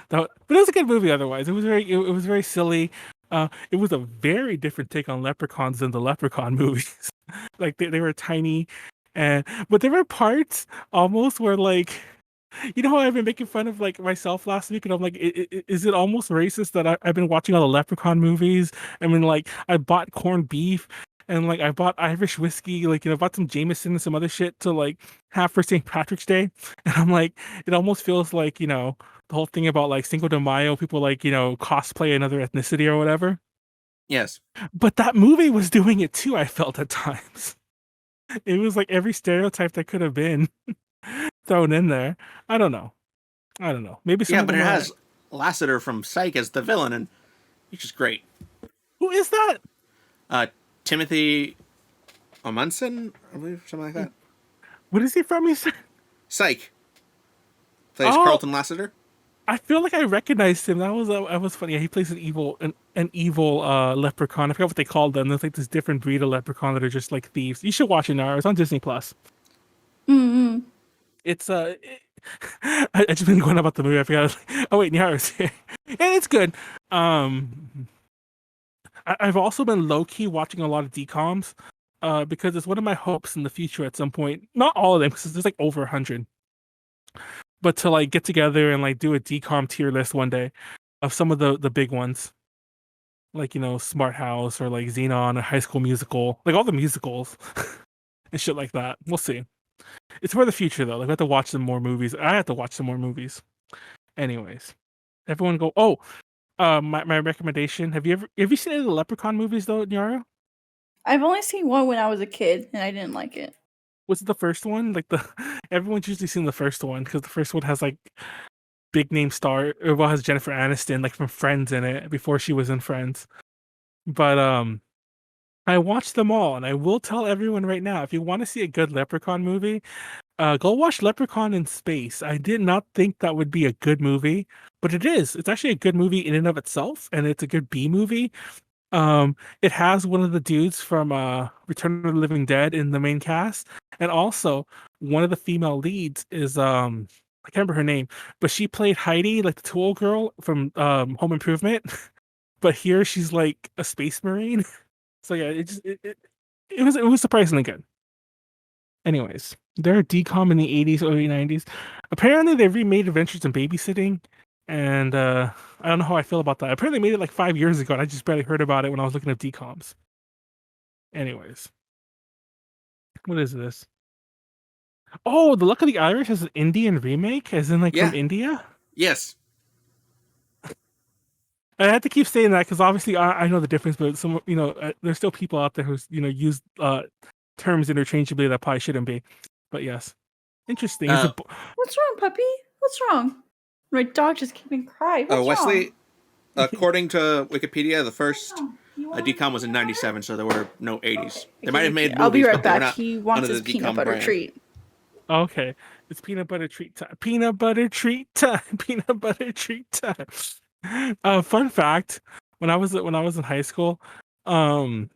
but it was a good movie. Otherwise, it was very silly. It was a very different take on leprechauns than the Leprechaun movies. Like they were tiny, and but there were parts almost where like how I've been making fun of like myself last week, and I'm like, is it almost racist that I've been watching all the Leprechaun movies? I mean, like I bought corned beef, and like I bought Irish whiskey, like bought some Jameson and some other shit to like have for St. Patrick's Day, and I'm like, it almost feels like the whole thing about like Cinco de Mayo, people like cosplay another ethnicity or whatever. Yes. But that movie was doing it too. I felt at times. It was like every stereotype that could have been thrown in there. I don't know. I don't know. Maybe some Yeah, of but them it are. has Lassiter from Psych as the villain, and he's just great. Who is that? Uh, Timothy Omundson, I believe, something like that. What is he from? He said. Psych plays Oh, Carlton Lassiter. I feel like I recognized him. That was funny. He plays an evil leprechaun. I forgot what they called them. There's like this different breed of leprechaun that are just like thieves. You should watch it now. It's on Disney Plus. Mm-hmm. It's I just been going about the movie. I forgot. Oh wait, Nyaru's here. And it's good. I've also been low key watching a lot of DComs, because it's one of my hopes in the future at some point. Not all of them, because there's like over 100. But to like get together and like do a DCOM tier list one day of some of the big ones, like Smart House or like Xenon or High School Musical, like all the musicals and shit like that. We'll see. It's for the future though. Like I have to watch some more movies. I have to watch some more movies. Anyways, everyone go. Oh, my recommendation. Have you seen any of the Leprechaun movies though, Nyaru? I've only seen one when I was a kid, and I didn't like it. Was it the first one? Like the everyone's usually seen the first one because the first one has like big name star, or well, has Jennifer Aniston like from Friends in it before she was in Friends. But I watched them all, and I will tell everyone right now, if you want to see a good Leprechaun movie, go watch Leprechaun in Space. I did not think that would be a good movie, but it is. It's actually a good movie in and of itself, and it's a good B movie. It has one of the dudes from Return of the Living Dead in the main cast, and also one of the female leads is I can't remember her name, but she played Heidi, like the Tool Girl from Home Improvement. But here she's like a space marine. So yeah, it was surprisingly good. Anyways, they're a decom in the 80s, early 90s. Apparently they remade Adventures in Babysitting, and I don't know how I feel about that. Apparently they made it like 5 years ago, and I just barely heard about it when I was looking at decoms. Anyways, what is this? Oh, The Luck of the Irish has an Indian remake, as in like Yeah. from India. Yes. I had to keep saying that because obviously I know the difference, but there's still people out there who use terms interchangeably that probably shouldn't be. But yes, interesting. What's wrong, puppy? What's wrong? My dog just came and cried. What's Wesley, wrong? according to Wikipedia, the first You want decom was in '97, so there were no '80s. Okay, They might have made movies, I'll be right but they were back. not He wants under his the peanut decom butter brand. treat. Okay, it's peanut butter treat time. Peanut butter treat time. Peanut butter treat time. Fun fact: when I was in high school, one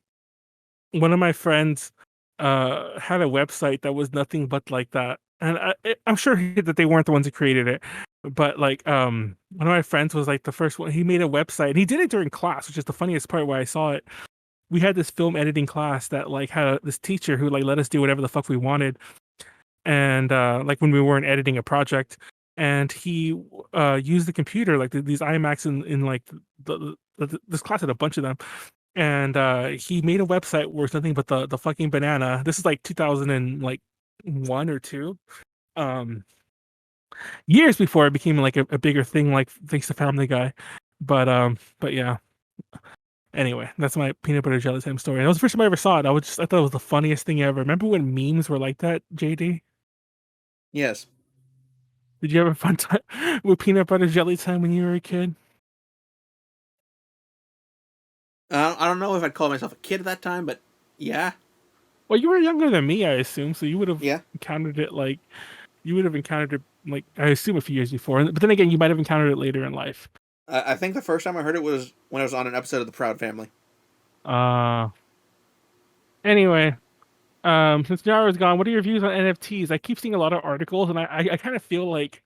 of my friends had a website that was nothing but like that, and I'm sure that they weren't the ones who created it, but like one of my friends was like the first one. He made a website, and he did it during class, which is the funniest part where I saw it. We had this film editing class that like had this teacher who like let us do whatever the fuck we wanted, and like when we weren't editing a project, and he used the computer like these iMacs in like this class had a bunch of them, and he made a website where it's nothing but the fucking banana. This is like 2001 or two, years before it became like a bigger thing, like thanks to Family Guy. But yeah. Anyway, that's my peanut butter jelly time story. And that was the first time I ever saw it. I thought it was the funniest thing ever. Remember when memes were like that, JD? Yes. Did you have a fun time with peanut butter jelly time when you were a kid? I don't know if I'd call myself a kid at that time, but yeah. Well, you were younger than me, I assume, so you would have Yeah. encountered it like I assume a few years before. But then again, you might have encountered it later in life. I think the first time I heard it was when I was on an episode of The Proud Family. Anyway, since Nyaru's gone, what are your views on NFTs? I keep seeing a lot of articles, and I kind of feel like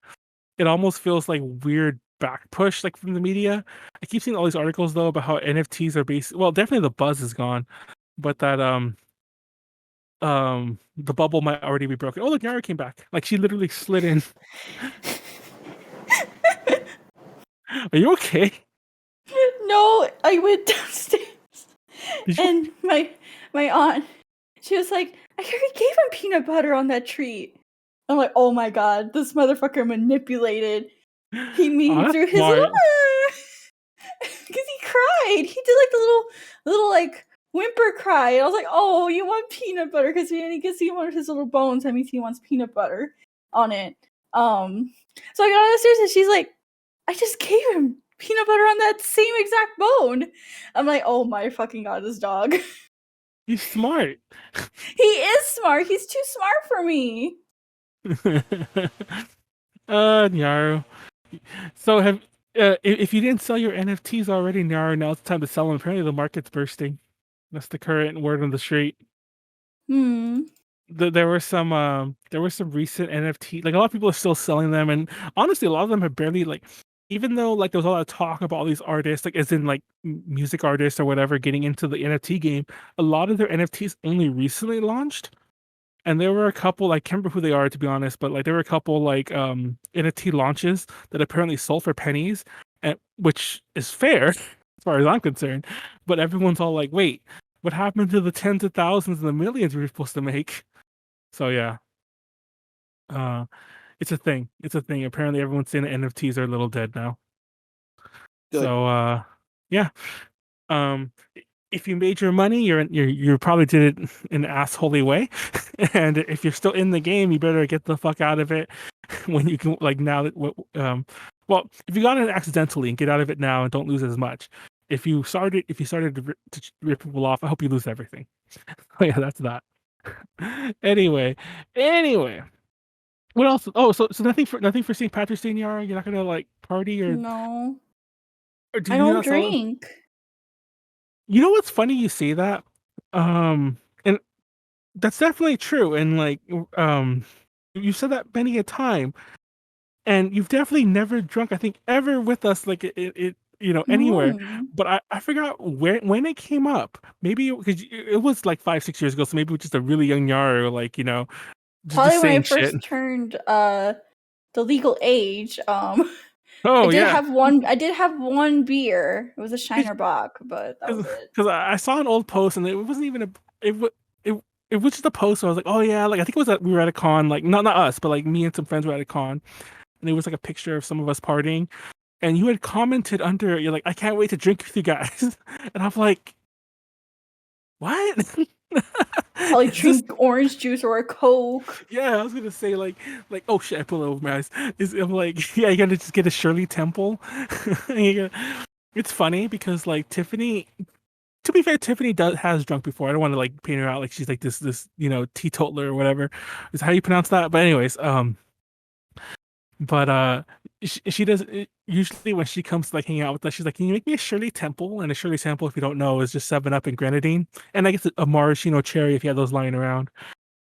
it almost feels like weird back push like from the media. I keep seeing all these articles though about how NFTs are well, definitely the buzz is gone, but that the bubble might already be broken. Oh look, Nyaru came back. Like she literally slid in. Are you okay? No, I went downstairs, Did you- and my aunt, she was like, "I already gave him peanut butter on that treat." I'm like, "Oh my god, this motherfucker manipulated." He that's through his smart. little because he cried. He did like the little like whimper cry. And I was like, "Oh, you want peanut butter?" Because he can see one of his little bones. That means he wants peanut butter on it. So I got downstairs and she's like, "I just gave him peanut butter on that same exact bone." I'm like, "Oh my fucking god, this dog." He's smart. He is smart. He's too smart for me. Nyaru. So have if you didn't sell your NFTs already, now it's time to sell them. Apparently, the market's bursting. That's the current word on the street. Hmm. There were some recent NFT, like a lot of people are still selling them, and honestly, a lot of them have barely like, even though like there was a lot of talk about all these artists, like as in like music artists or whatever, getting into the NFT game. A lot of their NFTs only recently launched, and there were a couple, I can't remember who they are to be honest, but like there were a couple like NFT launches that apparently sold for pennies, and which is fair as far as I'm concerned. But everyone's all like, wait, what happened to the tens of thousands and the millions we were supposed to make? So yeah, uh, it's a thing. It's a thing. Apparently, everyone's saying that NFTs are a little dead now. Good. So yeah. If you made your money, you probably did it in an assholey way, and if you're still in the game, you better get the fuck out of it when you can. Like now that well, if you got it accidentally, and get out of it now and don't lose as much. If you started to rip people off, I hope you lose everything. Oh yeah, that's that. Anyway, anyway, what else? Oh, so nothing for St. Patrick's Day, Yara. You're not gonna like party No, or do I you don't not celebrate? drink. You know what's funny? You say that, and that's definitely true. And like, you said that many a time, and you've definitely never drunk. I think ever with us, like anywhere. Hmm. But I forgot when it came up. Maybe because it was like 5 6 years ago, so maybe it was just a really young Nyaru, like just Probably when I saying shit. first turned the legal age. Oh yeah, I did have one beer. It was a Shiner Bock, but that was it. because I saw an old post and it wasn't even a it wa- it was just a post. So I was like, oh yeah, like I think it was that we were at a con, like not us, but like me and some friends were at a con, and it was like a picture of some of us partying, and you had commented under it, you're like, I can't wait to drink with you guys, and I'm like, what? Probably Is this? drink orange juice or a Coke. Yeah, I was gonna say oh shit, I pulled over my eyes. I'm like, yeah, you gotta just get a Shirley Temple. It's funny because like Tiffany, to be fair, Tiffany has drunk before. I don't want to like paint her out like she's like this teetotaler or whatever is how you pronounce that. But anyways, but she does usually when she comes to like hang out with us. She's like, "Can you make me a Shirley Temple?" And a Shirley Temple, if you don't know, is just 7 Up and grenadine, and I guess a maraschino cherry if you have those lying around.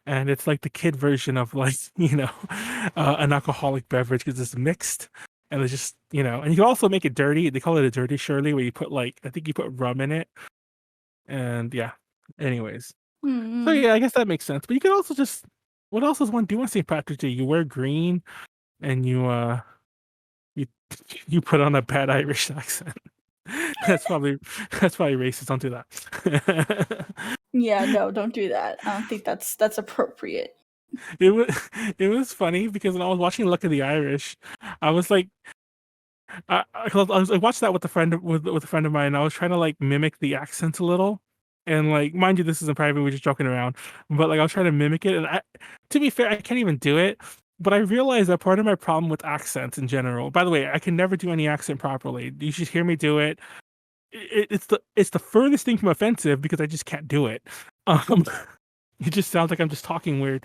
And it's like the kid version of like an alcoholic beverage because it's mixed. And it's just, and you can also make it dirty. They call it a dirty Shirley, where you put like, I think you put rum in it. And yeah, anyways. So Hmm. yeah, I guess that makes sense. But you could also just, what else does one do on St. Patrick's Day? You wear green and you you put on a bad Irish accent. That's probably that's probably racist. Don't do that. Yeah, no, don't do that. I don't think that's appropriate. It was it was funny because when I was watching Luck of the Irish, I was like, 'cause I watched that with a friend of mine. And I was trying to like mimic the accent a little, and like mind you, this isn't private. We're just joking around, but like I was trying to mimic it, and to be fair, I can't even do it. But I realized that part of my problem with accents in general. By the way, I can never do any accent properly. You should hear me do it. It's the furthest thing from offensive because I just can't do it. Um, it just sounds like I'm just talking weird.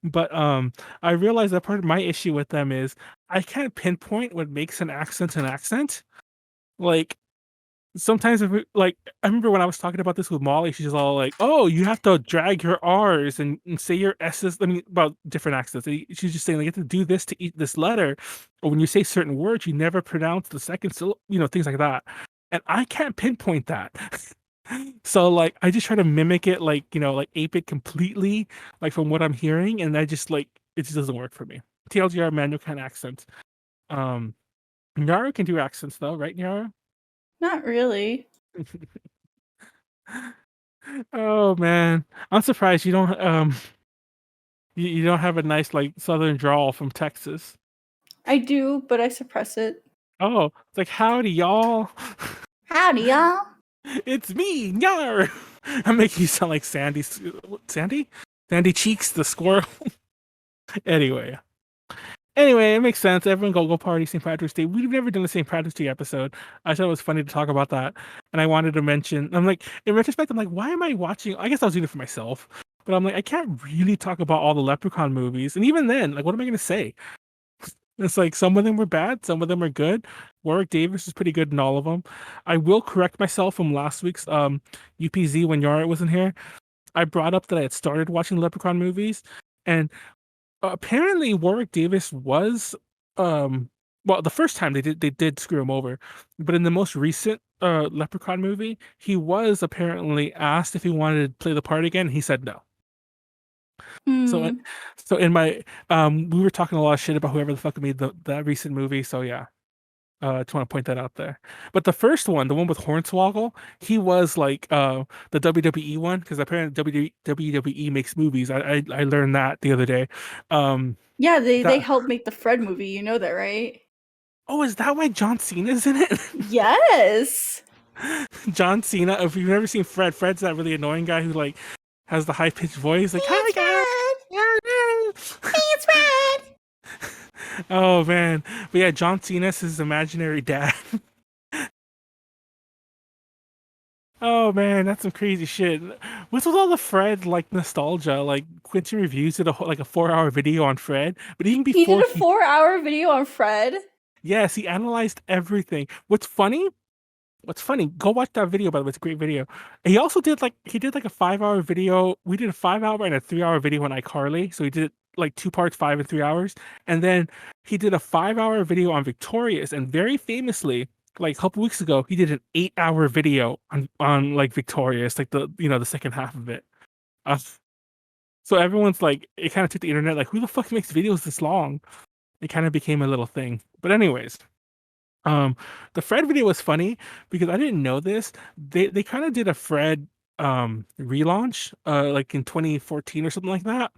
But I realized that part of my issue with them is I can't pinpoint what makes an accent an accent. Like sometimes like I remember when I was talking about this with Molly, she's all like, "Oh, you have to drag your R's and say your S's." I mean, about different accents. She's just saying like you have to do this to eat this letter, or when you say certain words, you never pronounce the second syllable. Things like that. And I can't pinpoint that. So like I just try to mimic it, like like ape it completely, like from what I'm hearing, and I just like it just doesn't work for me. TLDR, Manuel can accent. Um, Nyaru can do accents though, right, Nyaru? Not really. Oh man, I'm surprised you don't you don't have a nice like southern drawl from Texas. I do, but I suppress it. Oh, it's like howdy y'all. Howdy, y'all. It's me, Nyaru. I'm making you sound like Sandy, Sandy Cheeks, the squirrel. Anyway. Anyway, it makes sense. Everyone go party St. Patrick's Day. We've never done a St. Patrick's Day episode. I thought it was funny to talk about that, and I wanted to mention. I'm like, in retrospect, I'm like, why am I watching? I guess I was doing it for myself, but I'm like, I can't really talk about all the Leprechaun movies, and even then, like, what am I gonna say? It's like some of them were bad, some of them are good. Warwick Davis is pretty good in all of them. I will correct myself from last week's UPZ when Yara wasn't here. I brought up that I had started watching Leprechaun movies, and apparently Warwick Davis was well, the first time they did screw him over, but in the most recent Leprechaun movie, he was apparently asked if he wanted to play the part again. He said no. So Hmm. so in my we were talking a lot of shit about whoever the fuck made that recent movie. So yeah. I just want to point that out there. But the first one, the one with Hornswoggle, he was like the WWE one because apparently WWE makes movies. I learned that the other day. Yeah, they That helped make the Fred movie. You know that, right? oh, is that why John Cena's in it? Yes. John Cena. If you've never seen Fred, Fred's that really annoying guy who like has the high pitched voice, like "Hi It's guys." Fred. It's Fred. Oh man, but yeah, John Cena's his imaginary dad. Oh man, that's some crazy shit. What's with all the Fred like nostalgia? Like Quentin Reviews did like a 4 hour video on Fred, but even He did before a 4-hour video on Fred. yes, he analyzed everything. What's funny, go watch that video by the way, it's a great video. He also did like a 5 hour video. We did a 5 hour and a 3 hour video on iCarly. So he did like two parts, 5 and 3 hours. And then he did a 5 hour video on Victorious. And very famously, like a couple weeks ago, he did an 8 hour video on like Victorious, like the second half of it. Uh, so everyone's like, it kind of took the internet, like, who the fuck makes videos this long? It kind of became a little thing. But anyways, um, the Fred video was funny because I didn't know this. They kind of did a Fred relaunch like in 2014 or something like that.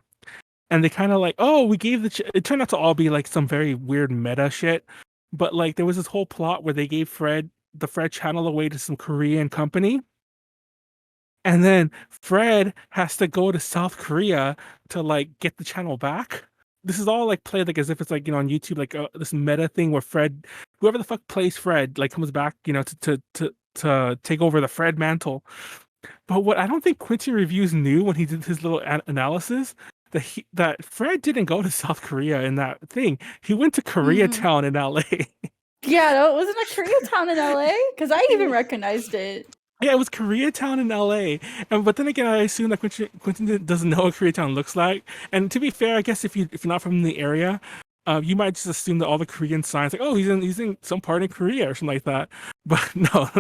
And they kind of like, oh, we gave it turned out to all be like some very weird meta shit. But like there was this whole plot where they gave the Fred channel away to some Korean company. And then Fred has to go to South Korea to like get the channel back. This is all like played like as if it's like on YouTube, like this meta thing where Fred, whoever the fuck plays Fred, like comes back, to take over the Fred mantle. But what I don't think Quincy Reviews knew when he did his little analysis that Fred didn't go to South Korea in that thing. He went to Koreatown in LA. Yeah, no, it wasn't a Koreatown in LA because I even recognized it. Yeah, it was Koreatown in LA. But then again, I assume that Quentin doesn't know what Koreatown looks like. And to be fair, I guess if you're not from the area, you might just assume that all the Korean signs, like, oh, he's in some part in Korea or something like that. But no,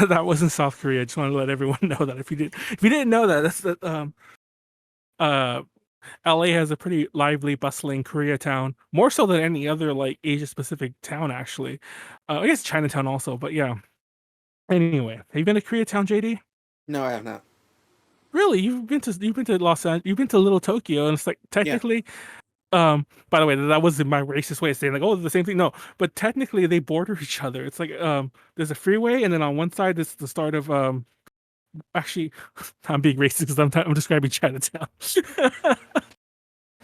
that wasn't South Korea. I just want to let everyone know that if you didn't know that, that's that uh LA has a pretty lively, bustling Koreatown, more so than any other like Asia Pacific town actually. I guess Chinatown also, but yeah. Anyway, have you been to Koreatown, JD? No, I have not. Really? You've been to Los Angeles, you've been to Little Tokyo, and it's like technically, by the way, that wasn't my racist way of saying like, oh, the same thing. No, but technically they border each other. It's like there's a freeway, and then on one side is the start of actually, I'm being racist because I'm describing Chinatown.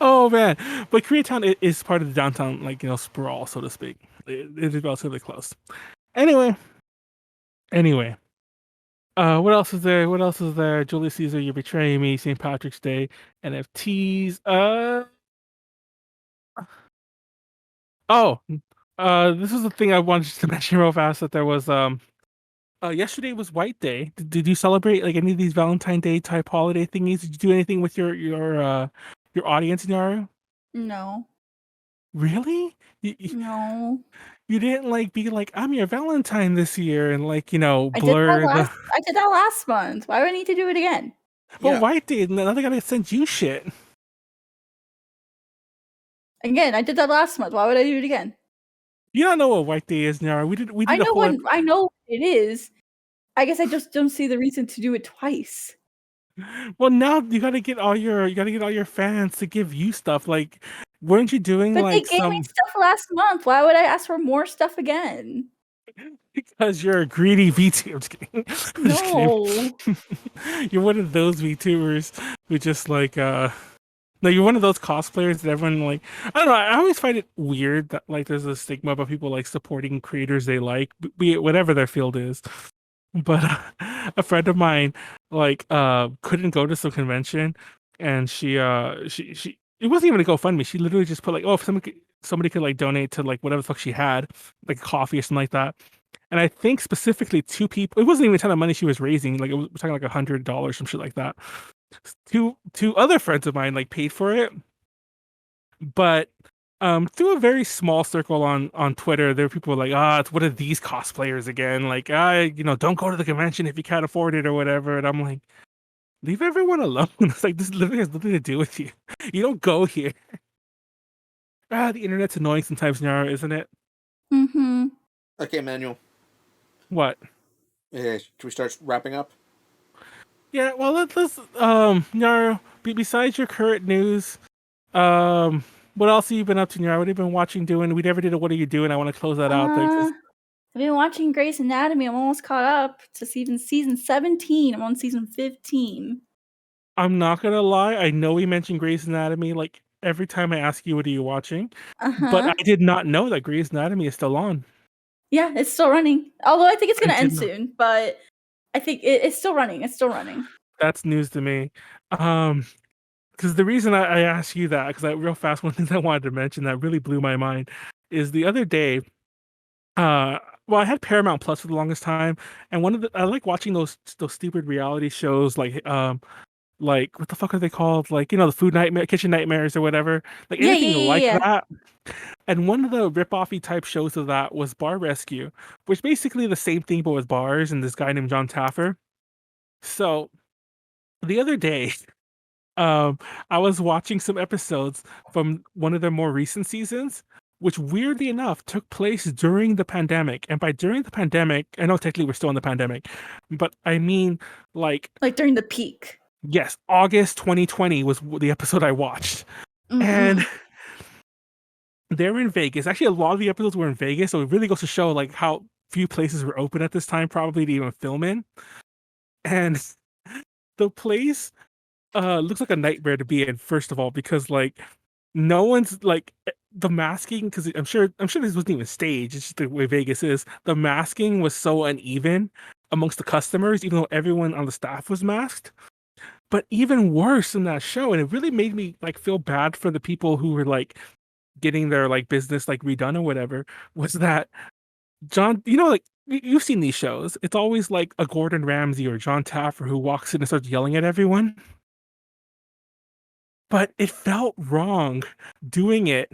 Oh man, but Koreatown is part of the downtown, like sprawl, so to speak. It is relatively close. Anyway. What else is there? What else is there? Julius Caesar, you're betraying me. St. Patrick's Day, NFTs. Oh, this is the thing I wanted to mention real fast. That there was yesterday was White Day. Did you celebrate like any of these Valentine Day type holiday thingies? Did you do anything with your audience, Nyaru? No, Really? no. You didn't like be like I'm your Valentine this year and like I did that blur the. last month. Why would I need to do it again? Well, Yeah. White Day. Now they gotta send you shit. Again, I did that last month. Why would I do it again? You don't know what White Day is, Nyaru. We I did a know whole. I know what it is. I guess I just don't see the reason to do it twice. Well, now you gotta get all your fans to give you stuff. Like, weren't you doing But they like gave me some stuff last month. Why would I ask for more stuff again? because you're a greedy VTuber? I'm just kidding. I'm just No. kidding. You're one of those VTubers who just like no, you're one of those cosplayers that everyone like. I don't know. I always find it weird that like there's a stigma about people like supporting creators they like, be it whatever their field is. But a friend of mine like couldn't go to some convention, and she it wasn't even a GoFundMe. She literally just put like, oh, if somebody could like donate to like whatever the fuck she had, like coffee or something like that. And I think specifically two people. It wasn't even a ton of money she was raising. Like we're talking like $100, some shit like that. Two other friends of mine like paid for it, but through a very small circle on Twitter, there were people like, what are these cosplayers again? Like, don't go to the convention if you can't afford it or whatever. And I'm like, leave everyone alone. It's like this literally has nothing to do with you. You don't go here. The internet's annoying sometimes, Nyaru, isn't it? Mm-hmm. Okay, Manuel. What? Should we start wrapping up? Yeah, well, let's Nyaru, besides your current news, what else have you been up to, Nyaru? What have you been watching, doing? We never did a what are you doing? I want to close that out there. I've been watching Grey's Anatomy. I'm almost caught up to season 17. I'm on season 15. I'm not gonna lie, I know we mentioned Grey's Anatomy like every time I ask you what are you watching, but Uh-huh. I did not know that Grey's Anatomy is still on. Yeah, it's still running. Although I think it's gonna I did end not. soon, but I think it's still running. It's still running. That's news to me. Because the reason I asked you that, because real fast, one thing I wanted to mention that really blew my mind is the other day, well, I had Paramount Plus for the longest time, and I like watching those stupid reality shows like what the fuck are they called? Like, the Food Nightmare, Kitchen Nightmares or whatever. Like Yeah, anything yeah, yeah, like yeah. that. And one of the rip-offy type shows of that was Bar Rescue, which basically the same thing but with bars and this guy named John Taffer. So the other day, um, I was watching some episodes from one of their more recent seasons, which weirdly enough took place during the pandemic. And by during the pandemic, I know technically we're still in the pandemic, but I mean like Like during the peak. yes, August 2020 was the episode I watched. And Mm-mm. they're in Vegas. Actually, a lot of the episodes were in Vegas, so it really goes to show like how few places were open at this time, probably to even film in. And the place looks like a nightmare to be in, first of all, because like no one's like the masking, because I'm sure this wasn't even staged, it's just the way Vegas is. The masking was so uneven amongst the customers, even though everyone on the staff was masked. But even worse in that show, and it really made me like feel bad for the people who were like getting their like business like redone or whatever, was that John, like you've seen these shows. It's always like a Gordon Ramsay or John Taffer who walks in and starts yelling at everyone. But it felt wrong doing it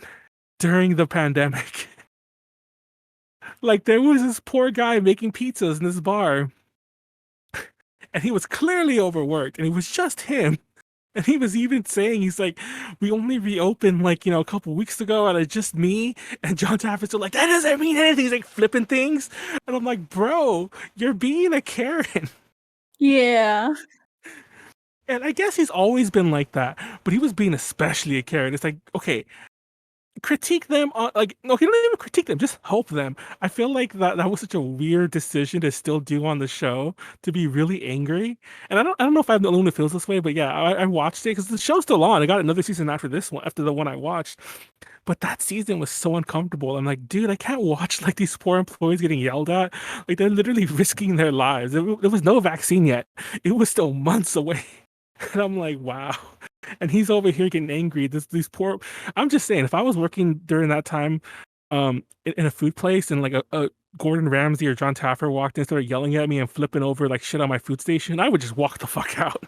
during the pandemic. Like there was this poor guy making pizzas in this bar, and he was clearly overworked, and it was just him. And he was even saying, he's like, we only reopened like, a couple weeks ago and it's just me. And John Taffer's still like, that doesn't mean anything. He's like flipping things. And I'm like, bro, you're being a Karen. Yeah. And I guess he's always been like that, but he was being especially a Karen. It's like, okay, critique them on like no, he don't even critique them, just help them. I feel like that was such a weird decision to still do on the show, to be really angry. And I don't know if I'm the only one who feels this way, but yeah, I watched it because the show's still on. I got another season after this one, after the one I watched. But that season was so uncomfortable. I'm like, dude, I can't watch like these poor employees getting yelled at. Like they're literally risking their lives. There was no vaccine yet. It was still months away. And I'm like, wow. And he's over here getting angry. These poor. I'm just saying, if I was working during that time, in a food place, and like a Gordon Ramsay or John Taffer walked in and started yelling at me and flipping over like shit on my food station, I would just walk the fuck out.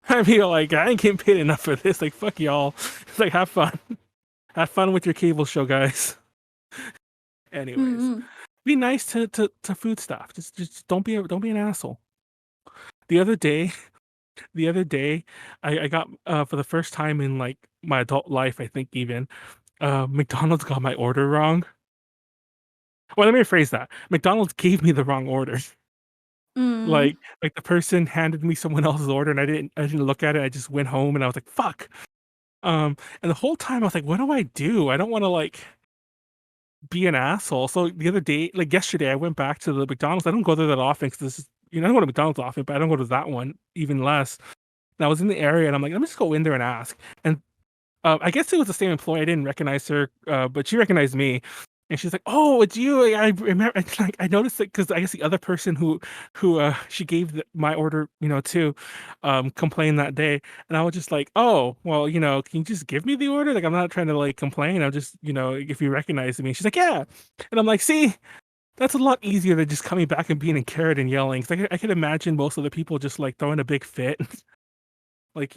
I mean, like, I ain't getting paid enough for this. Like, fuck y'all. It's like, have fun. Have fun with your cable show, guys. Anyways, Mm-mm. be nice to food staff. Just don't be an asshole. The other day, I got for the first time in like my adult life, I think even, McDonald's got my order wrong. Well, let me rephrase that. McDonald's gave me the wrong order. Mm. Like the person handed me someone else's order and I didn't look at it. I just went home and I was like, fuck. And the whole time I was like, what do I do? I don't want to like be an asshole. So the other day, like yesterday, I went back to the McDonald's. I don't go there that often because this is, I don't go to McDonald's often, but I don't go to that one even less. And I was in the area and I'm like, let me just go in there and ask. And I guess it was the same employee. I didn't recognize her, but she recognized me. And she's like, "Oh, it's you." I remember. Like, I noticed it because I guess the other person who she gave my order, to, complained that day, and I was just like, "Oh, well, can you just give me the order? Like, I'm not trying to like complain. I'm just, if you recognize me." She's like, "Yeah," and I'm like, "See, that's a lot easier than just coming back and being in carrot and yelling." 'Cause I could imagine most of the people just like throwing a big fit, like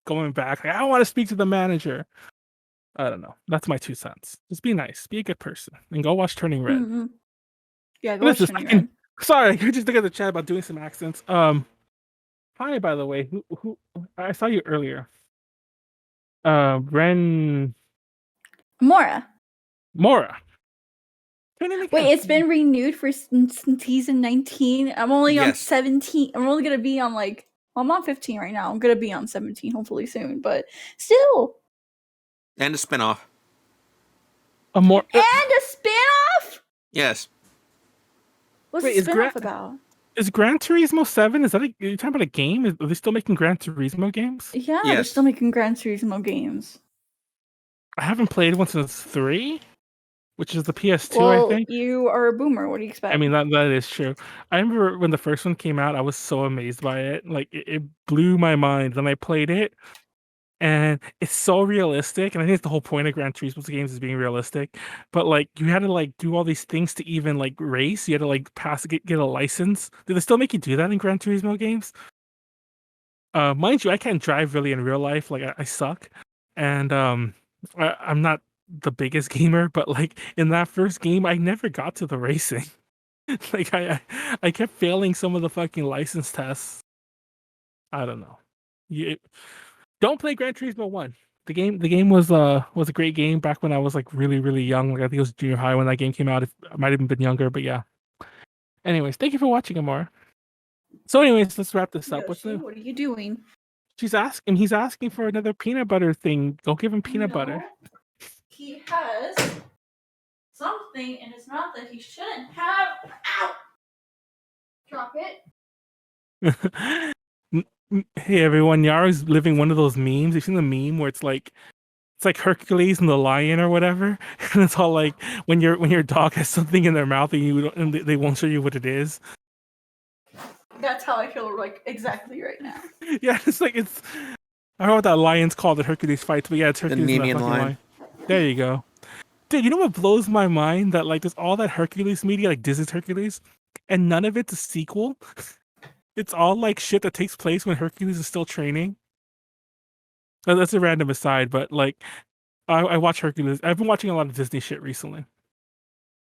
going back. Like, I want to speak to the manager. I don't know. That's my 2 cents. Just be nice. Be a good person. And go watch Turning Red. Mm-hmm. Yeah, go What is watch this? Turning Red. Sorry, I just look at the chat about doing some accents. Hi, by the way. Who I saw you earlier. Ren Mora. Mora. Turn in Wait, again. it's been renewed for season 19. I'm only on Yes. 17. I'm only gonna be on well, I'm on 15 right now. I'm gonna be on 17 hopefully soon, but still. And a spinoff. A more. And a spin-off? Yes. What's Wait, the is spin-off about? Is Gran Turismo 7? Is that are you talking about a game? Are they still making Gran Turismo games? Yeah, they're Yes. still making Gran Turismo games. I haven't played one since 3, which is the PS2, I Well, think. you are a boomer. What do you expect? I mean, that is true. I remember when the first one came out, I was so amazed by it. Like, it blew my mind. Then I played it, and it's so realistic. And I think it's the whole point of Gran Turismo games is being realistic. But like, you had to like do all these things to even like race. You had to like get a license. Do they still make you do that in Gran Turismo games? Mind you, I can't drive really in real life. Like, I suck, and I'm not the biggest gamer. But like in that first game, I never got to the racing. Like, I kept failing some of the fucking license tests. I don't know. You don't play Gran Turismo 1. The game was a great game back when I was like really, really young. Like, I think it was junior high when that game came out. I might have even been younger, but yeah. Anyways, thank you for watching, Amor. So anyways, let's wrap this up. What's Yoshi, new? what are you doing? He's asking for another peanut butter thing. Go give him peanut butter. He has something in his mouth that he shouldn't have. Ow! Drop it. Hey everyone, Nyaru's living one of those memes. You've seen the meme where it's like Hercules and the lion or whatever, and it's all like when your dog has something in their mouth and they won't show you what it is. That's how I feel like exactly right now. Yeah, it's like I don't know what that lion's called that Hercules fights, but yeah, it's Hercules and that Nemean fucking lion. lion. There you go. Dude, you know what blows my mind? That like there's all that Hercules media, like Disney's Hercules, and none of it's a sequel. It's all like shit that takes place when Hercules is still training. That's a random aside, but like I watch Hercules. I've been watching a lot of Disney shit recently.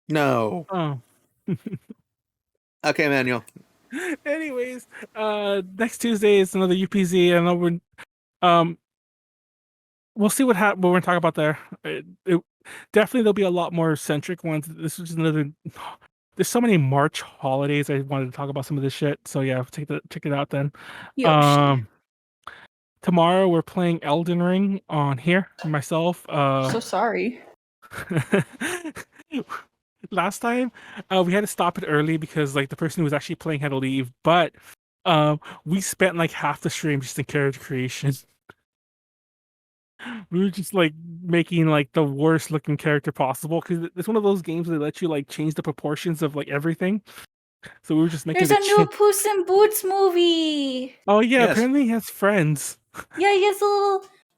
No. Oh. Okay, Manuel. Anyways, next Tuesday is another UPZ. I know we'll see what we're gonna talk about there. Definitely there'll be a lot more centric ones. This is another. There's so many March holidays. I wanted to talk about some of this shit. So yeah, check it out then. Yoshi. Tomorrow we're playing Elden Ring on here. Myself. So sorry. Last time, we had to stop it early because like the person who was actually playing had to leave. But we spent like half the stream just in character creation. We were just like making like the worst looking character possible because it's one of those games that let you like change the proportions of like everything. So we were just making. There's a new Puss in Boots movie. Oh yeah, Yes. apparently he has friends. Yeah, he has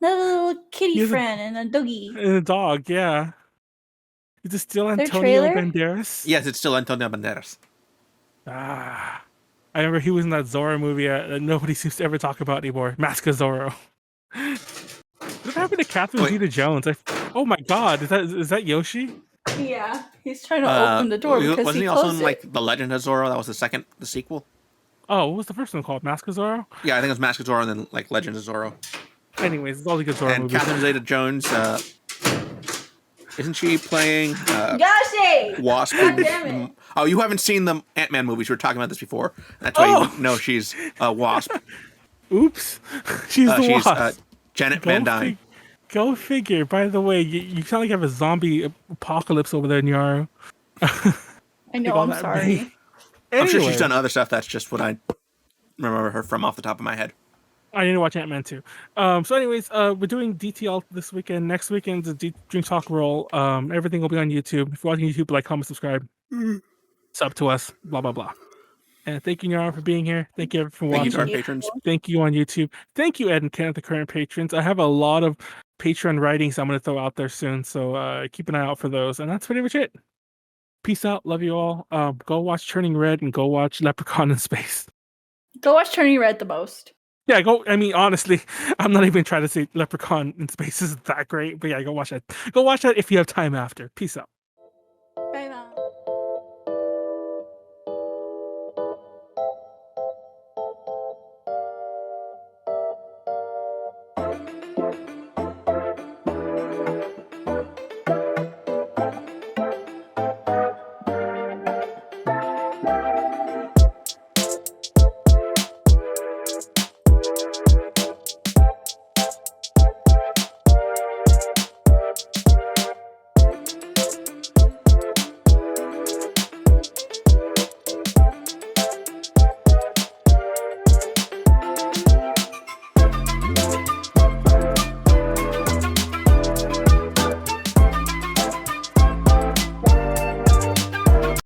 another little kitty friend and a doggy. And a dog, yeah. Is it still Their Antonio trailer? Banderas? Yes, it's still Antonio Banderas. Ah, I remember he was in that Zorro movie that nobody seems to ever talk about anymore. Mask of Zorro. What happened to Catherine Zeta-Jones? Oh my God, is that Yoshi? Yeah, he's trying to open the door because wasn't he he also closed in like The Legend of Zorro? That was the sequel. Oh, what was the first one called? Mask of Zorro? Yeah, I think it was Mask of Zorro and then like Legend of Zorro. Anyways, it's all the good Zorro And movies. Catherine Zeta-Jones, isn't she playing Yoshi! Wasp? God damn it. Oh, you haven't seen the Ant-Man movies. We were talking about this before. That's why you know she's Wasp. Oops, she's the she's Wasp. Janet Van Dyne. Go figure. By the way, you sound like you have a zombie apocalypse over there, Nyaru. I know, I'm sorry. I'm sure she's done other stuff. That's just what I remember her from off the top of my head. I need to watch Ant-Man too. So anyways, we're doing DTL this weekend. Next weekend's a Dream Talk roll. Everything will be on YouTube. If you're watching YouTube, like, comment, subscribe, sub to us, blah blah blah. And thank you, Nyaru, for being here. Thank you everyone for Thank you to our watching. patrons. Thank you on YouTube. Thank you, Ed and Ken, the current patrons. I have a lot of Patreon writings I'm going to throw out there soon, so keep an eye out for those. And that's pretty much it. Peace out. Love you all. Go watch Turning Red and go watch Leprechaun in Space. Go watch Turning Red the most. Yeah, go. I mean, honestly, I'm not even trying to say Leprechaun in Space is that great, but yeah, go watch that. Go watch that if you have time after. Peace out.